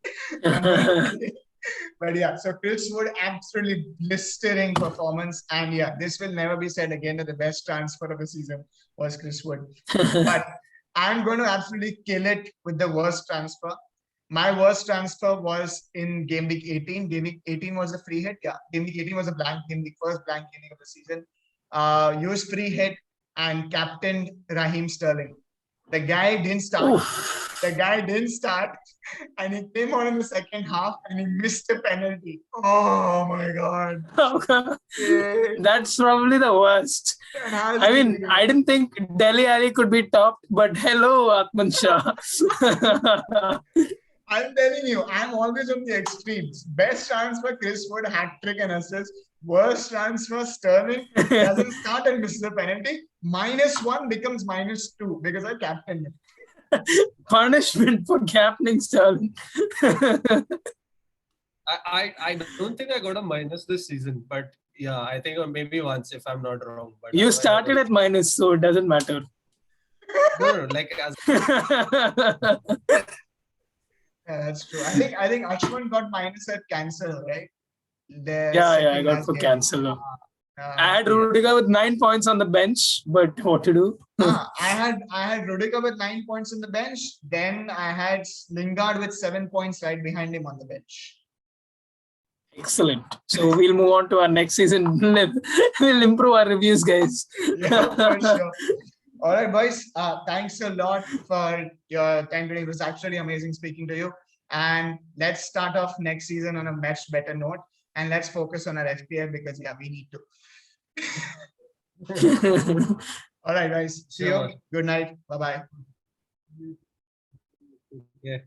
But yeah, so Chris Wood, absolutely blistering performance. And yeah, this will never be said again that the best transfer of the season was Chris Wood. But I'm going to absolutely kill it with the worst transfer. My worst transfer was in game week 18. Game week 18 was a free hit. Yeah, game week 18 was a blank game week, first blank game week of the season. Used free hit and captained Raheem Sterling. The guy didn't start. The guy didn't start, and he came on in the second half and he missed a penalty. Oh my god! That's probably the worst. I mean, I didn't think Dele Alli could be topped, but hello, Athman Shah. I'm telling you, I'm always on the extremes. Best transfer, Chris Wood, hat trick and assist. Worst transfer, Sterling doesn't start and misses the penalty. -1 becomes -2 because I captained him. Punishment for captaining Sterling. I don't think I got a minus this season, but yeah, I think maybe once if I'm not wrong. But You started at minus, so it doesn't matter. No, like as Yeah, that's true. I think Ashwin got minus at cancel, right? Yeah, I got for cancel. I had Rudiger with 9 points on the bench, but what to do? I had Rudiger with 9 points on the bench. Then I had Lingard with 7 points right behind him on the bench. Excellent. So we'll move on to our next season. We'll improve our reviews, guys. Yeah, for sure. All right, boys. Thanks a lot for your time today. It was actually amazing speaking to you. And let's start off next season on a much better note. And let's focus on our FPL because yeah, we need to. All right, guys. See you. Good night. Bye-bye. yeah.